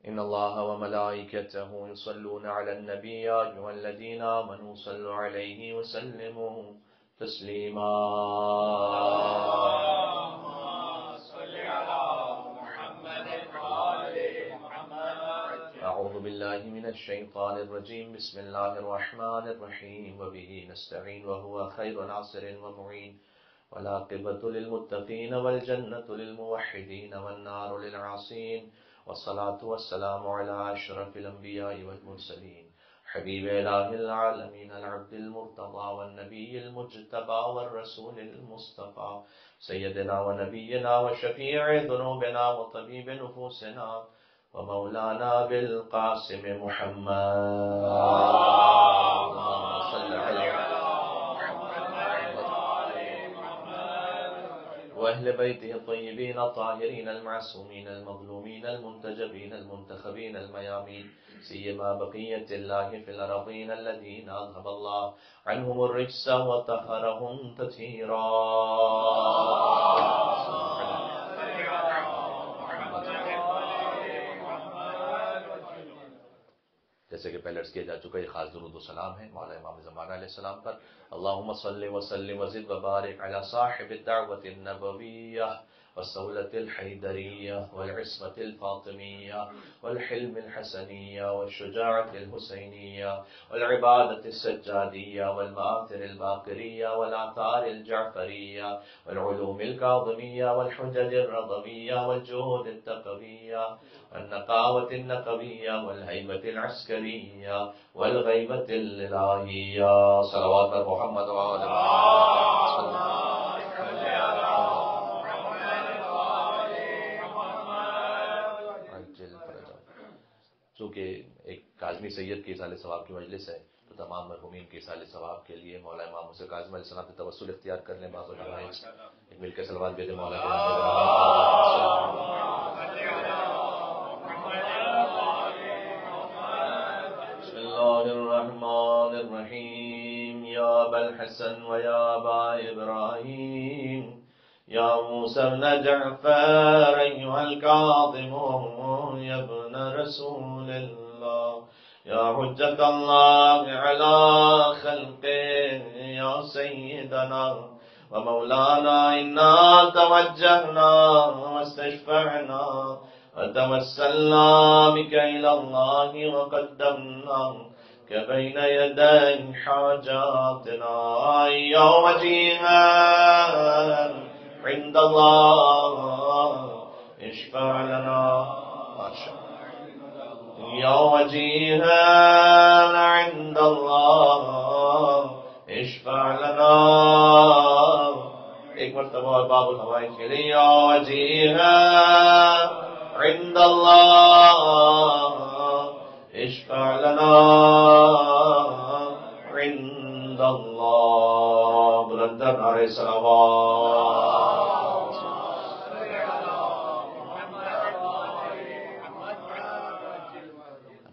إن الله وملائكته يصلون على النبي يا أيها الذين آمنوا صلوا عليه وسلموا تسليما. أعوذ بالله من الشيطان الرجيم. بسم الله الرحمن الرحيم. وبه نستعين وهو خير ناصر ومعين، والعاقبة للمتقين والجنة للموحدين والنار للعاصين، والصلاة والسلام على أشرف الأنبياء والمرسلين حبيب إله العالمين العبد المرتضى والنبي المجتبى والرسول المصطفى سيدنا ونبينا وشفيع ذنوبنا وطبيب نفوسنا ومولانا بالقاسم محمد. اللهم صل على وأهل بيته الطيبين الطاهرين المعصومين المظلومين المنتجبين المنتخبين الميامين، سيما بقية الله في الأرضين الذين أذهب الله عنهم الرجس وطهرهم تطهيرا. جیسے کہ پہلے عرض کیا جا چکا، یہ خاص درود و سلام ہے مولا امام زمانہ علیہ السلام پر. اللہم صل وسلم وزد وبارک علی صاحب الدعوة النبویہ والصولة الحیدریہ والعصمة الفاطمیہ والحلم الحسنیہ والشجاعة الحسینیہ والعبادة السجادیہ والمآثر الباقریہ والآثار الجعفریہ والعلوم الکاظمیہ والحجج الرضویہ والجود التقویہ والنقاوة النقویہ والہیبة العسکریہ والغیبة الالہیہ. صلوات محمد وآل محمد. چونکہ ایک کاظمی سید کی اصال ثواب کی مجلس ہے تو تمام مرحومین کی اصال ثواب کے لیے مولا امام حسین کاظم علیہ السلام سے توسل اختیار کر لیں. بعض علماء ایک مل کے صلوات بھیجیں مولا بسم اللہ الرحمن الرحیم. یا ابا الحسن و یا ابا ابراہیم یا موسیٰ ابن جعفر ایہا الکاظم یا ابن رسول اللہ یا حجت اللہ علی خلقہ یا سیدنا و مولانا انا توجہنا واستشفعنا وتوسلنا بک الی اللہ وقدمنا بين يدي حاجاتنا يوم جيها عند الله اشفع لنا يوم جيها عند الله اشفع لنا. ایک مرتبہ اور باب الحوائج کے لیے يوم جيها عند الله اشفع لنا عند اللہ. بلندر نعرہ صلوات.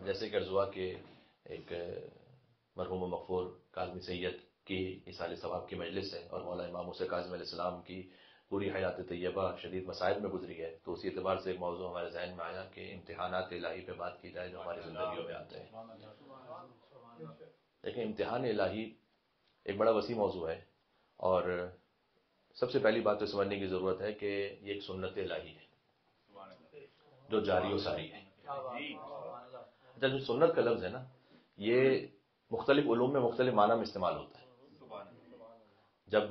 جیسے کہ عرض ہوا کہ ایک مرحوم و مغفور کاظمی سید کی اصال ثواب کی مجلس ہے اور مولا امام حسین کاظم علیہ السلام کی پوری حیات طیبہ شدید مصائب میں گزری ہے، تو اسی اعتبار سے ایک موضوع ہمارے ذہن میں آیا کہ امتحانات الہی پہ بات کی جائے جو ہماری زندگیوں میں آتے ہیں. دیکھیں، امتحان الہی ایک بڑا وسیع موضوع ہے اور سب سے پہلی بات تو سمجھنے کی ضرورت ہے کہ یہ ایک سنت الہی ہے جو جاری و ساری ہے. اچھا، جو سنت کا لفظ ہے نا، یہ مختلف علوم میں مختلف معنی میں استعمال ہوتا ہے. جب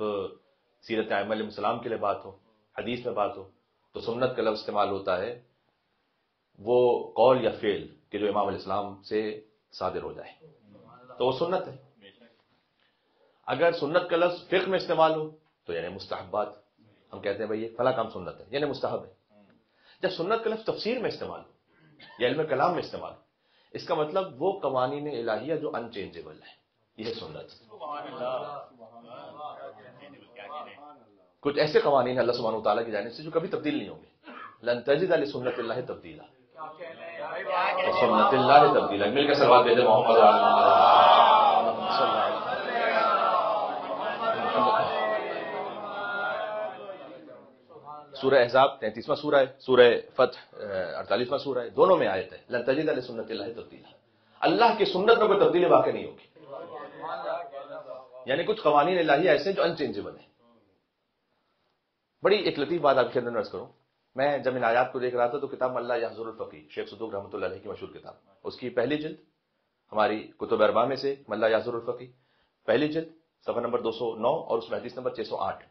سیرت ائمہ علیہ السلام کے لیے بات ہو، حدیث میں بات ہو، تو سنت کا لفظ استعمال ہوتا ہے وہ قول یا فعل کہ جو امام علیہ السلام سے صادر ہو جائے تو وہ سنت ہے. اگر سنت کا لفظ فقہ میں استعمال ہو تو یعنی مستحبات، ہم کہتے ہیں بھائی یہ فلاں کام سنت ہے یعنی مستحب ہے. جب سنت کا لفظ تفسیر میں استعمال ہو یا علم کلام میں استعمال ہو، اس کا مطلب وہ قوانین الہیہ جو ان چینجیبل ہے، یہ سنت. کچھ ایسے قوانین ہیں اللہ سبحانہ وتعالیٰ کی جانب سے جو کبھی تبدیل نہیں ہوں گے. لن تجد لسنت اللہ تبدیلا، سنت اللہ تبدیلا. مل کے صلوات بھیجیں محمد سورہ احزاب 33واں سورہ ہے، سورہ فتح 48واں سورہ ہے، دونوں میں آیت ہے لن تجد لسنت اللہ تبدیلا، اللہ کی سنت میں کوئی تبدیلی واقع نہیں ہوگی. یعنی کچھ قوانین الہی ایسے ہیں جو انچینجبل ہیں. بڑی ایک لطیف بات آپ کے اندر عرض کروں، میں جب ان آیات کو دیکھ رہا تھا تو کتاب ملا یحضر الفقی شیخ صدوق رحمۃ اللہ علیہ کی مشہور کتاب، اس کی پہلی جلد ہماری کتب اربعہ میں سے ملا یحضر الفقی، پہلی جلد صفحہ نمبر 209 اور اس میں حدیث نمبر 608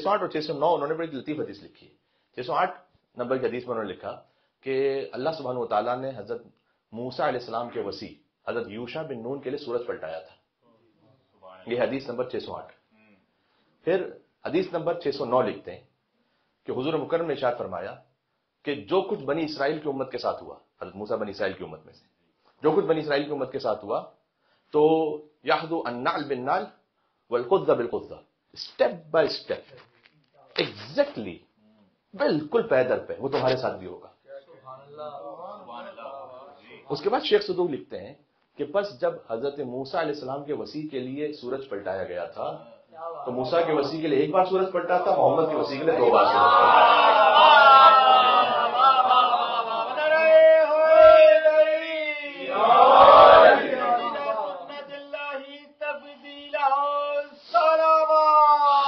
اور 609 انہوں نے بڑی لطیف حدیث لکھی ہے. 608 نمبر کی حدیث میں انہوں نے لکھا کہ اللہ سبحانہ و تعالیٰ نے حضرت موسیٰ علیہ السلام کے وصی حضرت یوشع بن نون کے لیے سورج پلٹایا تھا. یہ حدیث نمبر 608. پھر حدیث نمبر 609 لکھتے ہیں کہ حضور مکرم نے ارشاد فرمایا کہ جو کچھ بنی اسرائیل کی امت کے ساتھ ہوا، حضرت موسیٰ بنی اسرائیل کی امت میں سے جو کچھ بنی اسرائیل کی امت کے ساتھ ہوا، تو یحدو النعل بالنعل والقذ بالقذ، اسٹیپ بائی اسٹیپ ایگزیکٹلی بالکل پے در پہ وہ تمہارے ساتھ بھی ہوگا. اس کے بعد شیخ صدوق لکھتے ہیں کہ بس جب حضرت موسیٰ علیہ السلام کے وصی کے لیے سورج پلٹایا گیا تھا تو موسیٰ کے وصی کے لیے ایک بار سورج پلٹا تھا، محمد کے وصی کے لیے 2 بار سورج پلٹا.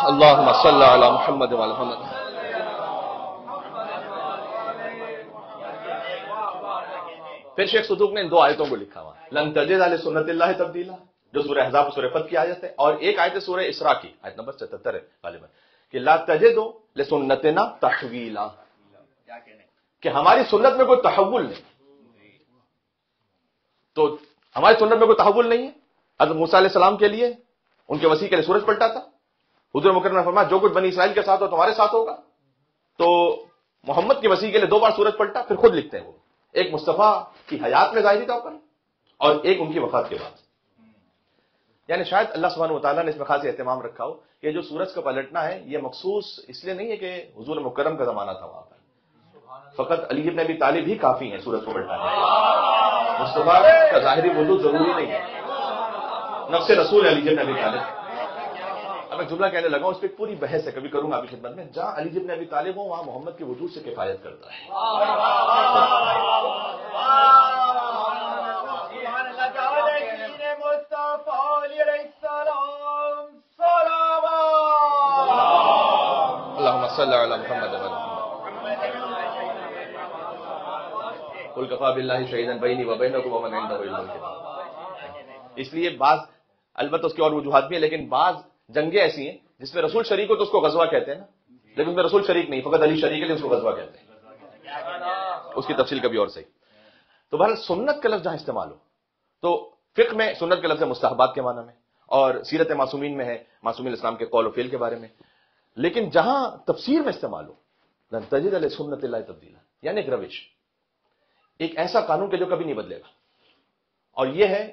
اللہم صل علی محمد وعلی محمد. پھر شیخ صدوق نے ان 2 آیتوں کو لکھا ہوا لن تجد لسنت اللہ تبدیلا، جو سورہ احزاب اور سورہ فتح کی آیت ہے، اور ایک آیت ہے سورہ اسراء کی آیت نمبر 77 ہے غالباً کہ لا تجد لسنتنا تحویلا، کہ ہماری سنت میں کوئی تحول نہیں. تو ہماری سنت میں کوئی تحول نہیں ہے. حضرت موسیٰ علیہ السلام کے لیے ان کے وصی کے لیے سورج پلٹا تھا، حضور مکرم نے فرمایا جو کچھ بنی اسرائیل کے ساتھ ہو تمہارے ساتھ ہوگا. تو محمد کے وصی کے لیے 2 بار سورج پلٹا. پھر خود لکھتے ہیں وہ ایک مصطفیٰ کی حیات میں ظاہری طور پر اور ایک ان کی وفات کے بعد. یعنی شاید اللہ سبحانہ و تعالیٰ نے اس میں خاص اہتمام رکھا ہو کہ جو سورج کا پلٹنا ہے یہ مخصوص اس لیے نہیں ہے کہ حضور مکرم کا زمانہ تھا وہاں پر، فقط علی بن ابی طالب ہی کافی ہیں سورج کو پلٹانے. مصطفیٰ کا ظاہری وجود ضروری نہیں ہے، نفس رسول علی بن ابی طالب. اب میں جملہ کہنے لگا ہوں، اس پہ پوری بحث ہے، کبھی کروں گا آپ کی خدمت میں. جہاں علی بن ابی طالب ہوں وہاں محمد کے وجود سے کفایت کرتا ہے. اللہم صل علی محمد وعلی محمد. قل کفی باللہ شہیدا بینی وبینکم ومن عندہ علم الکتاب. اس لیے بعض، البتہ اس کی اور وجوہات بھی ہیں، لیکن بعض جنگیں ایسی ہیں جس میں رسول شریک ہو تو اس کو غزوہ کہتے ہیں نا، لیکن اس میں رسول شریک نہیں، فقط علی شریک ہے اس کو غزوہ کہتے ہیں. اس کی تفصیل کبھی اور صحیح. تو بہرحال سنت کا لفظ جہاں استعمال ہو تو فقہ میں سنت کا لفظ ہے مستحبات کے معنی میں، اور سیرت معصومین میں ہے معصومین اسلام کے قول و فعل کے بارے میں. لیکن جہاں تفسیر میں استعمال ہو لن تجد لسنت اللہ تبدیلا، یعنی ایک روش، ایک ایسا قانون کہ جو کبھی نہیں بدلے گا. اور یہ ہے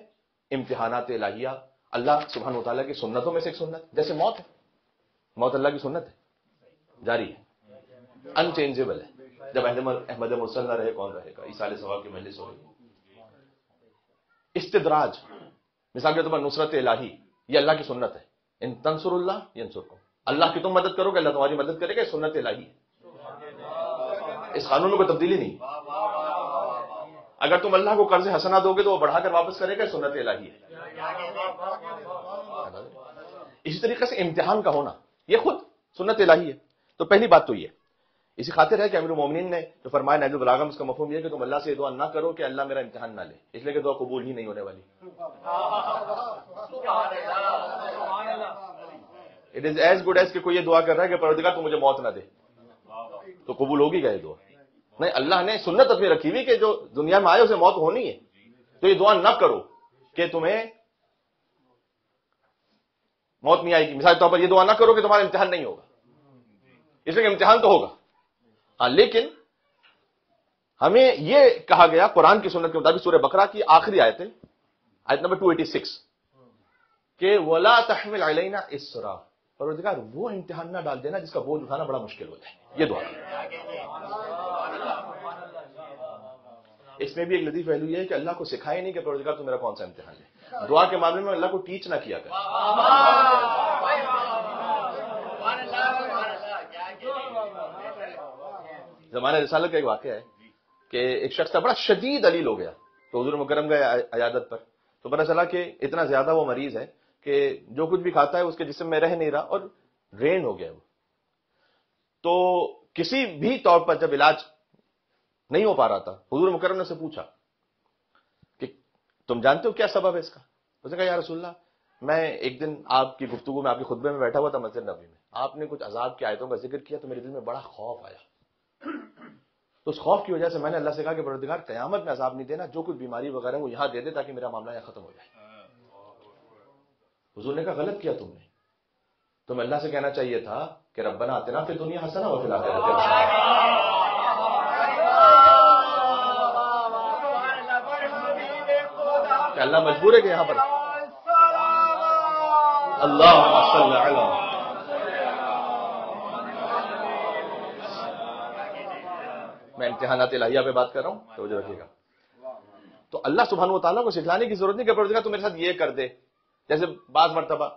امتحانات الہیہ، اللہ سبحانہ و تعالیٰ کی سنتوں میں سے ایک سنت. جیسے موت ہے، موت اللہ کی سنت ہے، جاری ہے، انچینجبل ہے. جب احمد مرسل نہ رہے کون رہے گا؟ عیسیٰ علیہ السلام کی مجلس ہو رہی. استدراج، مثال کے طور پر نصرت الہی، یہ اللہ کی سنت ہے. ان تنصر اللہ ینصرکم، اللہ کی تم مدد کرو گے اللہ تمہاری مدد کرے گا. سنت الہی ہے، اس قانون میں کوئی تبدیلی نہیں. اگر تم اللہ کو قرض حسنہ دو گے تو وہ بڑھا کر واپس کرے گا. سنت الہی ہے. اسی طریقے سے امتحان کا ہونا یہ خود سنت الہی ہے. تو پہلی بات تو یہ اسی خاطر ہے کہ امیر المومنین نے جو فرمایا نہج البلاغہ میں اس کا مفہوم یہ ہے کہ تم اللہ سے یہ دعا نہ کرو کہ اللہ میرا امتحان نہ لے، اس لیے کہ دعا قبول ہی نہیں ہونے والی. It is as good as کہ کوئی یہ دعا کر رہا ہے کہ پروردگار تو مجھے موت نہ دے، تو قبول ہوگی گا یہ دعا؟ نہیں. اللہ نے سنت اپنی رکھی ہوئی کہ جو دنیا میں آئے اسے موت ہونی ہے، تو یہ دعا نہ کرو کہ تمہیں موت نہیں آئے گی. مثال کے طور پر یہ دعا نہ کرو کہ تمہارا امتحان نہیں ہوگا، اس لیے کہ امتحان تو ہوگا. ہاں، لیکن ہمیں یہ کہا گیا قرآن کی سنت کے مطابق سورہ بقرہ کی آخری آیت ہے، آیت نمبر 286 کہ وَلَا تَحْمِلْ عَلَيْنَا إِصْرًا، پروردگار وہ امتحان نہ ڈال دینا جس کا بوجھ اٹھانا بڑا مشکل ہو جائے. یہ دعا. اس میں بھی ایک لطیف پہلو یہ ہے کہ اللہ کو سکھائے نہیں کہ پروردگار تو میرا کون سا امتحان ہے. دعا کے معاملے میں اللہ کو ٹیچ نہ کیا کرے. زمانہ رسالت کا ایک واقعہ ہے کہ ایک شخص تھا بڑا شدید علیل ہو گیا، تو حضور مکرم گئے عیادت پر، تو پتہ چلا کہ اتنا زیادہ وہ مریض ہے کہ جو کچھ بھی کھاتا ہے اس کے جسم میں رہ نہیں رہا اور ڈرین ہو گیا وہ. تو کسی بھی طور پر جب علاج نہیں ہو پا رہا تھا، حضور مکرم نے سے پوچھا کہ تم جانتے ہو کیا سبب ہے اس کا؟ اس نے کہا یا رسول اللہ، میں ایک دن آپ کی گفتگو میں، آپ کے خطبے میں بیٹھا ہوا تھا مسجد نبوی میں، آپ نے کچھ عذاب کی آیتوں کا ذکر کیا تو میرے دل میں بڑا خوف آیا. تو اس خوف کی وجہ سے میں نے اللہ سے کہا کہ پروردگار قیامت میں عذاب نہیں دینا، جو کچھ بیماری وغیرہ وہ یہاں دے دے تاکہ میرا معاملہ یہاں ختم ہو جائے. حضور نے کہا غلط کیا تم نے، تمہیں اللہ سے کہنا چاہیے تھا کہ ربنا آتنا فی الدنیا حسنہ وفی الآخرۃ حسنہ. کہ اللہ مجبور ہے کہ یہاں پر اللہم صلی علی، میں امتحانات الہیہ پہ بات کر رہا ہوں، توجہ رکھیے گا. تو اللہ سبحانہ و تعالیٰ کو سکھلانے کی ضرورت نہیں کہ پروردگار تو میرے ساتھ یہ کر دے. جیسے بعض مرتبہ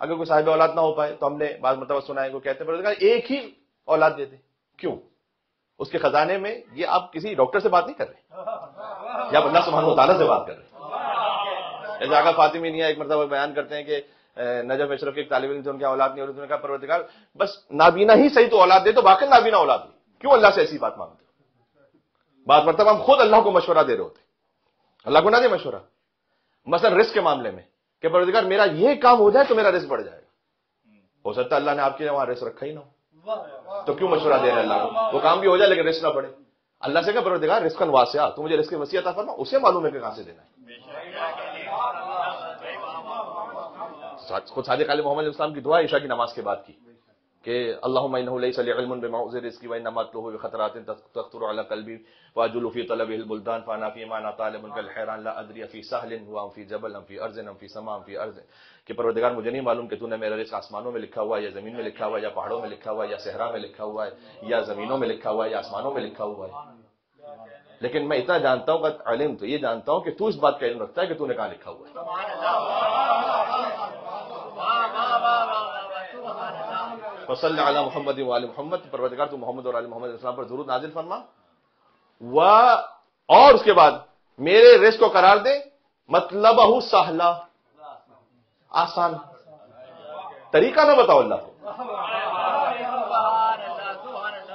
اگر کوئی صاحب اولاد نہ ہو پائے تو ہم نے بعض مرتبہ سنا ہے، وہ کہتے ہیں پروردگار ایک ہی اولاد دے دے. کیوں؟ اس کے خزانے میں، یہ آپ کسی ڈاکٹر سے بات نہیں کر رہے، یا اللہ سبحانہ و تعالیٰ سے بات کر رہے ہیں. جیسے آقا فاطمی نہیں ہے، ایک مرتبہ بیان کرتے ہیں کہ نجف اشرف کے ایک طالب علم سے ان کی اولاد نہیں ہو رہی، انہوں نے کہا پروردگار بس نابینا ہی صحیح تو اولاد دے، تو باقی نابینا اولاد دے. کیوں اللہ سے ایسی بات مانگتے؟ بعض مرتبہ ہم خود اللہ کو مشورہ دے رہے ہوتے، اللہ کو نہ دے مشورہ. مثلا رزق کے معاملے میں کہ پروردگار میرا یہ کام ہو جائے تو میرا رزق بڑھ جائے گا. ہو سکتا ہے اللہ نے آپ کے وہاں رزق رکھا ہی نہ ہو، تو کیوں مشورہ دے رہے ہیں اللہ کو؟ وہ کام بھی ہو جائے لیکن رزق نہ بڑھے. اللہ سے کہا پروردگار رزقاً واسعہ، تو مجھے رزق وسیع عطا فرما. اسے معلوم ہے کہ کہاں سے دینا ہے. خود صادق علیہ محمد علیہ السلام کی دعا عشاء کی نماز کے بعد کی کہ اللہم انہ لیس لی علم بموعظ رزقی وانما اطلبہ بخطرات تخطر علی قلبی واجل فی طلبہ البلدان فانا فی ما طالب کالحیران لا ادری فی سہل هو ام فی جبل ام فی ارض ام فی سماء ام فی ارض. کہ پروردگار مجھے نہیں معلوم کہ تو نے میرا رزق آسمانوں میں لکھا ہوا ہے یا زمین میں لکھا ہوا ہے یا پہاڑوں میں لکھا ہوا ہے یا صحرا میں لکھا ہوا ہے یا زمینوں میں لکھا ہوا ہے یا آسمانوں میں لکھا ہوا ہے. لیکن میں اتنا جانتا ہوں کہ علم تو یہ جانتا ہوں کہ تو اس بات کا علم رکھتا ہے کہ تو نے کہاں لکھا ہوا ہے. وصلی علی محمد و آل محمد. پروردگار تو محمد اور آل محمد علیہ السلام پر درود نازل فرما، اور اس کے بعد میرے رزق کو قرار دے مطلبہ سہلا، آسان. طریقہ نہ بتاؤ اللہ کو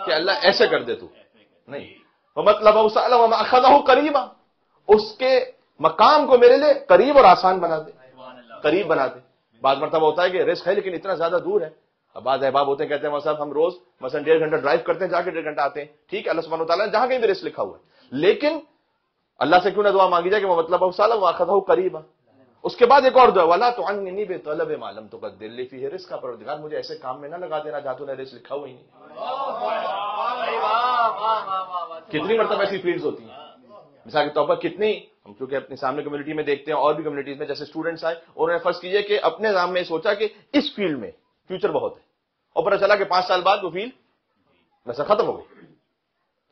کہ اللہ ایسے کر دے، تو نہیں. ومطلبہ سہلا ومأخذہ قریبا، اس کے مقام کو میرے لیے قریب اور آسان بنا دے، قریب بنا دے. بعض مرتبہ ہوتا ہے کہ رزق ہے لیکن اتنا زیادہ دور ہے. اب بعض احباب ہوتے ہیں کہتے ہیں صاحب ہم روز مثلا 1.5 گھنٹہ ڈرائیو کرتے ہیں، جا کے 1.5 گھنٹہ آتے ہیں. ٹھیک ہے، اللہ سبحانہ وتعالیٰ نے جہاں کہیں بھی رزق لکھا ہوا ہے، لیکن اللہ سے کیوں نہ دعا مانگی جائے کہ مطلب سالم واخذہ قریبا. اس کے بعد ایک اور دعا ولا تعننی بطلب ما لم تقدر لی فیہ رزقا. پروردگار مجھے ایسے کام میں نہ لگا دینا جہاں تو نے رزق لکھا ہوا ہی نہیں. کتنی مرتبہ ایسی فیلڈز ہوتی ہیں، مثال کے طور پر کتنی، ہم چونکہ اپنے سامنے کمیونٹی میں دیکھتے ہیں اور بھی کمیونٹیز میں، جیسے اسٹوڈنٹس آئے انہوں نے فرض کیجئے کہ اپنے نام میں سوچا کہ اس فیلڈ میں فیوچر بہت ہے، اور پتہ چلا کہ 5 سال بعد وہ فیلڈ ویسا ختم ہو گئی.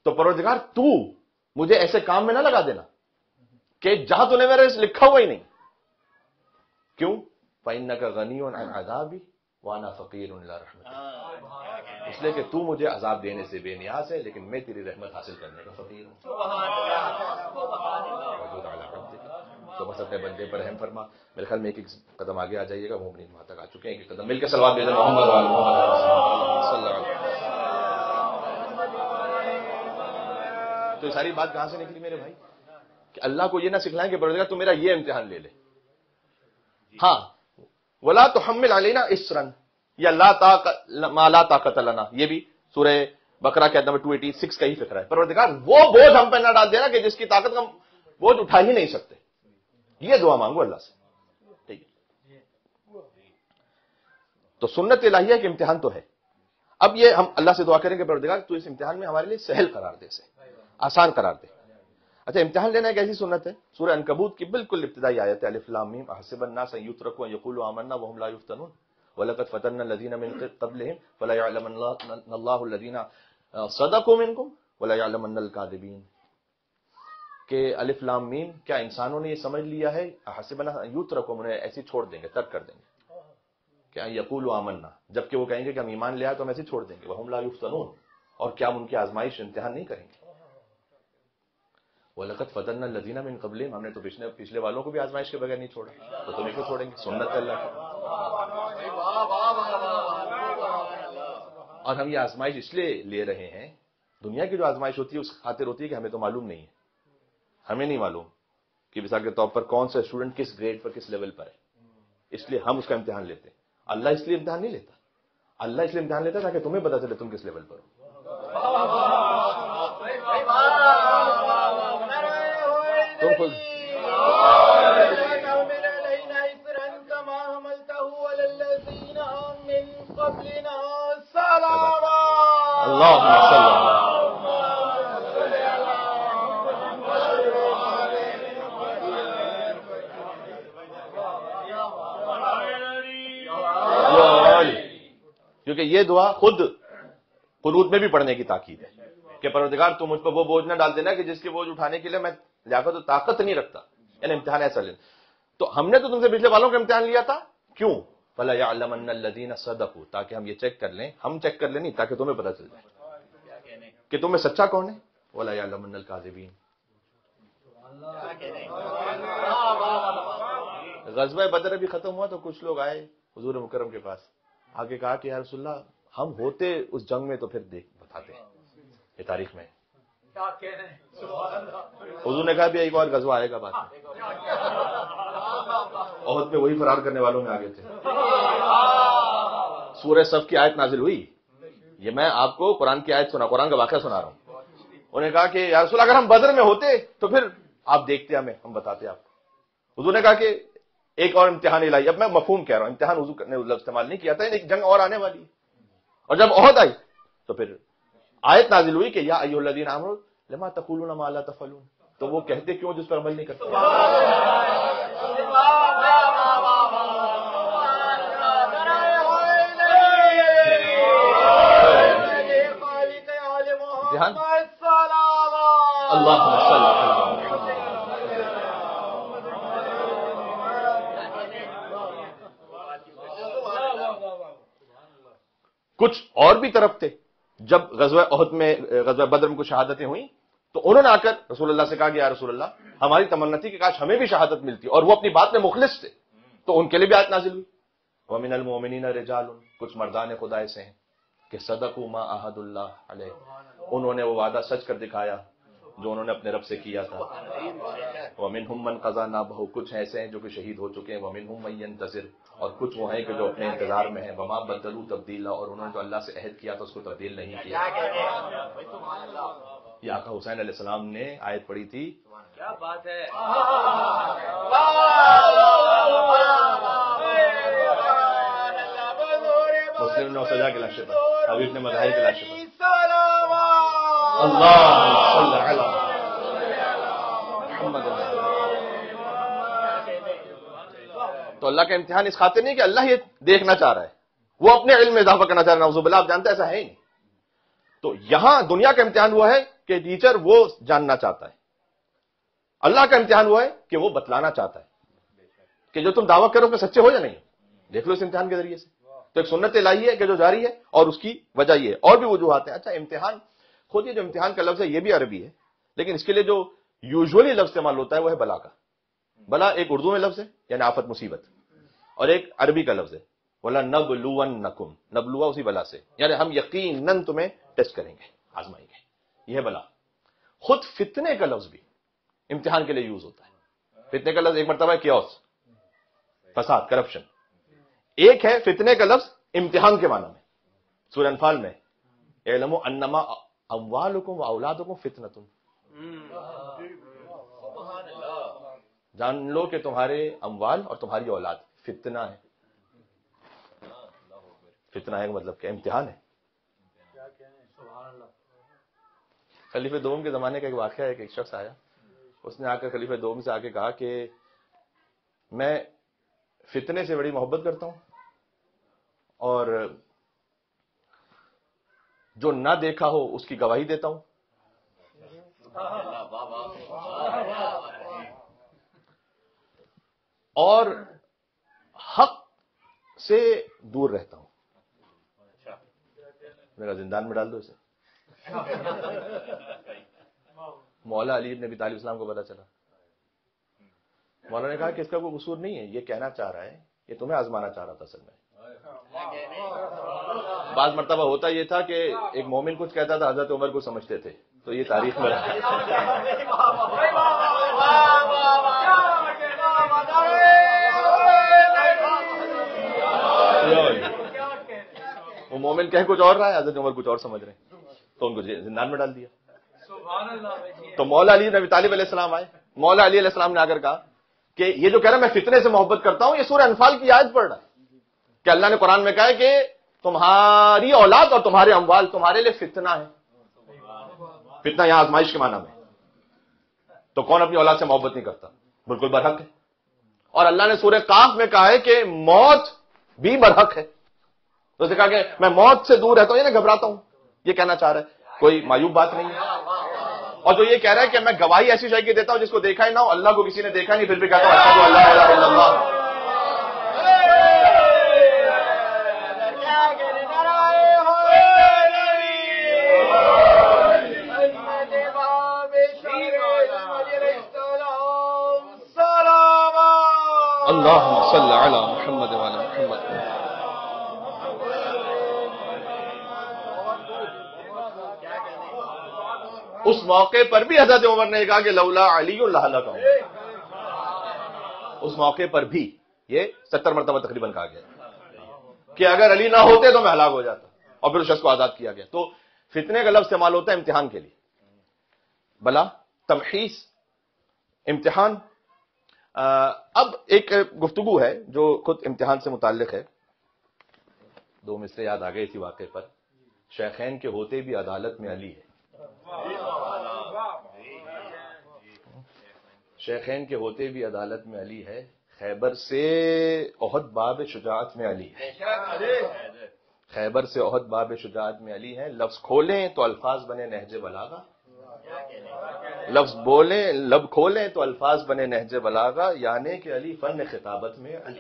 تو پروردگار تو مجھے ایسے کام میں نہ لگا دینا کہ جہاں تو نے میرا لکھا ہوا ہی نہیں. کیوں؟ فإنک غنی عن عذابی وانا فقیر الی رحمتک. اس لیے کہ تو مجھے عذاب دینے سے بے نیاز ہے لیکن میں تیری رحمت حاصل کرنے کا فقیر ہوں. تو بس اپنے بندے پر رحم فرما. میرے خیال میں ایک قدم آگے آ جائیے گا، وہ اپنی وہاں تک آ چکے ہیں. ایک قدم مل کے صلوات بھیجیں محمد وعلی محمد صلی اللہ علیہ وسلم. تو یہ ساری بات کہاں سے نکلی میرے بھائی؟ کہ اللہ کو یہ نہ سکھلائیں کہ پروردگار تو میرا یہ امتحان لے لے. ہاں ولا تحمل علینا اسرا یا ما لا طاقت لنا، یہ بھی سورہ بقرہ کے آیت نمبر 286 کا ہی فکر ہے. پروردگار وہ بوجھ ہم پہ نہ ڈال دینا کہ جس کی طاقت ہم بوجھ اٹھا ہی نہیں سکتے. یہ دعا مانگو اللہ سے. ٹھیک ہے، تو سنت الہیہ کے امتحان تو ہے. اب یہ ہم اللہ سے دعا کریں کہ پروردگار تو اس امتحان میں ہمارے لیے سہل قرار دے، سے آسان قرار دے. اچھا، امتحان لینا ایک ایسی سنت ہے، سورہ عنکبوت کی بالکل ابتدائی آیت ہے الف لام میم احسب الناس ان یترکوا ان یقولوا آمنا وهم لا یفتنون وَلَقَدْ فَتَنَّا الَّذِينَ مِن قَبْلِهِمْ فَلَا يَعْلَمَنَّ اللَّهُ الَّذِينَ صَدَقُوا مِنكُمْ وَلَا يَعْلَمَنَّ الْكَاذِبِينَ. کہ الف لام میم، کیا انسانوں نے یہ سمجھ لیا ہے حسب ان یترکوا، انہیں ایسے چھوڑ دیں گے، ترک کر دیں گے، کہ یقولوا آمنا، جبکہ وہ کہیں گے کہ ہم ایمان لے آئے تو ہم ایسے چھوڑ دیں گے، وَهُمْ لَا يُفْتَنُونَ، اور کیا ہم ان کی آزمائش امتحان نہیں کریں گے؟ وَلَقَدْ فَتَنَّا الَّذِينَ مِن قَبْلِهِمْ، ہم نے تو پچھلے والوں کو بھی آزمائش کے بغیر نہیں چھوڑا، تو تمہیں کیوں چھوڑیں گے؟ سنت ہے اللہ کی۔ اور ہم یہ آزمائش اس لیے لے رہے ہیں، دنیا کی جو آزمائش ہوتی ہے اس خاطر ہوتی ہے کہ ہمیں تو معلوم نہیں ہے، ہمیں نہیں معلوم کہ مثال کے طور پر کون سا اسٹوڈنٹ کس گریڈ پر کس لیول پر ہے، اس لیے ہم اس کا امتحان لیتے ہیں۔ اللہ اس لیے امتحان نہیں لیتا، اللہ اس لیے امتحان لیتا تاکہ تمہیں پتا چلے تم کس لیول پر ہو۔ تم خود اللہم صلی کیونکہ یہ دعا خود قنوت میں بھی پڑھنے کی تاکید ہے کہ پروردگار تم مجھ پر وہ بوجھ نہ ڈال دینا کہ جس کے بوجھ اٹھانے کے لیے میں لیاقت و طاقت نہیں رکھتا، یعنی امتحان ایسا لینا۔ تو ہم نے تو تم سے پچھلے والوں کا امتحان لیا تھا، کیوں؟ فَلَا يَعْلَمَنَّ الَّذِينَ صَدَقُوا، تاکہ ہم یہ چیک کر لیں، ہم چیک کر لیں نہیں، تاکہ تمہیں پتہ چل جائے کہ تم میں سچا کون ہے۔ وَلَا يَعْلَمَنَّ الْكَاذِبِينَ۔ غزوہ بدر ابھی ختم ہوا تو کچھ لوگ آئے حضور مکرم کے پاس، آگے کہا کہ یا رسول اللہ ہم ہوتے اس جنگ میں تو پھر دیکھ بتاتے ہیں، یہ تاریخ میں۔ حضور نے کہا بھی ایک اور غزوہ آئے گا بعد میں۔ احد میں وہی فرار کرنے والوں میں آگے تھے۔ سورہ صف کی آیت نازل ہوئی، یہ میں آپ کو قرآن کی آیت سنا، قرآن کا واقعہ سنا رہا ہوں۔ انہوں نے کہا کہ یا رسول اللہ اگر ہم بدر میں ہوتے تو پھر آپ دیکھتے ہمیں، ہم بتاتے آپ کو۔ حضور نے کہا کہ ایک اور امتحان الہی، اب میں مفہوم کہہ رہا ہوں، امتحان حضور نے لفظ استعمال نہیں کیا تھا، ایک جنگ اور آنے والی ہے۔ اور جب احد آئی تو پھر آیت نازل ہوئی کہ یا ایھا الذین آمنوا لما تقولون ما لا تفعلون، تو وہ کہتے کیوں جس پر عمل نہیں کرتے۔ امتحان اللہم صلی علی کچھ اور بھی طرف تھے، جب غزوہ احد میں غزوہ بدر میں کچھ شہادتیں ہوئیں تو انہوں نے آ کر رسول اللہ سے کہا کہ یا رسول اللہ ہماری تمنا تھی کہ کاش ہمیں بھی شہادت ملتی، اور وہ اپنی بات میں مخلص تھے، تو ان کے لیے بھی آیت نازل ہوئی وَمِنَ الْمُؤْمِنِينَ رِجَالٌ، کچھ مردان خدا ایسے ہیں کہ صدقوا ما عاہدوا اللہ علیہ، انہوں نے وہ وعدہ سچ کر دکھایا جو انہوں نے اپنے رب سے کیا تھا۔ وَمِنْهُمْ مَنْ قَضَىٰ نَحْبَهُ، کچھ ایسے ہیں جو کہ شہید ہو چکے ہیں۔ وَمِنْهُمْ مَن يَنتَظِرُ، اور کچھ وہ ہیں کہ جو اپنے انتظار میں ہیں۔ وَمَا بَدَّلُوا تَبْدِيلًا، اور انہوں نے جو اللہ سے عہد کیا تھا اس کو تبدیل نہیں کیا۔ یہ آقا حسین علیہ السلام نے آیت پڑھی تھی، کیا بات ہے، مسلم نے سجا کے لاشے پر، حبیب نے مظاہر کے لاشے پر، اللہم صلی علی محمد۔ تو اللہ کا امتحان اس خاطر نہیں کہ اللہ یہ دیکھنا چاہ رہا ہے، وہ اپنے علم میں اضافہ کرنا چاہ رہا ہے، نعوذ باللہ، آپ جانتے ہیں ایسا ہے ہی نہیں۔ تو یہاں دنیا کا امتحان ہوا ہے کہ ٹیچر وہ جاننا چاہتا ہے، اللہ کا امتحان ہوا ہے کہ وہ بتلانا چاہتا ہے کہ جو تم دعویٰ کرو کہ سچے ہو یا نہیں، دیکھ لو اس امتحان کے ذریعے سے۔ تو ایک سنت الہی ہے کہ جو جاری ہے، اور اس کی وجہ یہ ہے، اور بھی وجوہات ہیں۔ اچھا امتحان، خود یہ جو امتحان کا لفظ ہے یہ بھی عربی ہے، لیکن اس کے لیے جو یوزولی لفظ استعمال ہوتا ہے وہ ہے بلا کا۔ بلا ایک اردو میں لفظ ہے یعنی آفت مصیبت، اور ایک عربی کا لفظ ہے وَلَنَبْلُوَنَّكُمْ، نبلوا اسی بلا سے، یعنی ہم یقیناً تمہیں ٹیسٹ کریں گے، آزمائیں گے، یہ ہے بلا۔ خود فتنے کا لفظ بھی امتحان کے لیے یوز ہوتا ہے۔ فتنے کا لفظ ایک مرتبہ ہے کیوس، فساد، کرپشن، ایک ہے فتنے کا لفظ امتحان کے معنی میں، سورہ انفال میں اعلموا انما اموالکم واولادکم فتنۃ، جان لو کہ تمہارے اموال اور تمہاری اولاد فتنہ ہے۔ فتنہ ہے مطلب کہ امتحان ہے۔ خلیفہ دوم کے زمانے کا ایک واقعہ ہے کہ ایک شخص آیا، اس نے آ کر خلیفہ دوم سے آ کے کہا کہ میں فتنے سے بڑی محبت کرتا ہوں، اور جو نہ دیکھا ہو اس کی گواہی دیتا ہوں، اور حق سے دور رہتا ہوں۔ میرا زندان میں ڈال دو اسے، مولا علی ابن ابی طالب اسلام کو پتا چلا. مولا نے کہا کہ اس کا کوئی قصور نہیں ہے, یہ کہنا چاہ رہا ہے, یہ تمہیں آزمانا چاہ رہا تھا اصل میں. بعض مرتبہ ہوتا یہ تھا کہ ایک مومن کچھ کہتا تھا, حضرت عمر کو سمجھتے تھے, تو یہ تاریخ میں رہا. وہ مومن کہہ کچھ اور رہا ہے, حضرت عمر کچھ اور سمجھ رہے ہیں, تو ان کو زندان میں ڈال دیا. تو مولا علی نبی طالب علیہ السلام آئے. مولا علی علیہ السلام نے آ کر کہا کہ یہ جو کہہ رہا ہے میں فتنے سے محبت کرتا ہوں, یہ سورہ انفال کی آیت پڑھ رہا ہے کہ اللہ نے قرآن میں کہا ہے کہ تمہاری اولاد اور تمہارے اموال تمہارے لیے فتنہ ہے. فتنہ یہاں آزمائش کے معنی میں. تو کون اپنی اولاد سے محبت نہیں کرتا؟ بالکل برحق ہے. اور اللہ نے سورہ کاف میں کہا ہے کہ موت بھی برحق ہے. تو اسے کہا کہ میں موت سے دور رہتا ہوں, یہ گھبراتا ہوں, یہ کہنا چاہ رہا ہے. کوئی معیوب بات نہیں ہے. اور جو یہ کہہ رہا ہے کہ میں گواہی ایسی شے کی دیتا ہوں جس کو دیکھا ہی نہ ہو, اللہ کو کسی نے دیکھا نہیں, پھر بھی کہتا ہوں اشہد ان لا الہ الا اللہ. اللہم صل علی محمد وعلی محمد. اس موقع پر بھی حضرت عمر نے کہا کہ لولا علی لہلکہم. اس موقع پر بھی یہ 70 مرتبہ تقریباً کہا گیا کہ اگر علی نہ ہوتے تو میں ہلاک ہو جاتا, اور پھر اس شخص کو آزاد کیا گیا. تو فتنے کا لفظ استعمال ہوتا ہے امتحان کے لیے. بلا, تمحیص, امتحان. اب ایک گفتگو ہے جو خود امتحان سے متعلق ہے. 2 مصرے یاد آ گئے اسی واقعے پر. شیخین کے ہوتے بھی عدالت میں علی ہے. شیخین کے ہوتے بھی عدالت میں علی ہے. خیبر سے احد باب شجاعت میں علی ہے. خیبر سے احد باب شجاعت میں علی ہے. لفظ کھولیں تو الفاظ بنے نہج بلاغہ. لفظ بولیں, لب کھولیں تو الفاظ بنے نہج بلاغہ, یعنی کہ علی فن خطابت میں علی.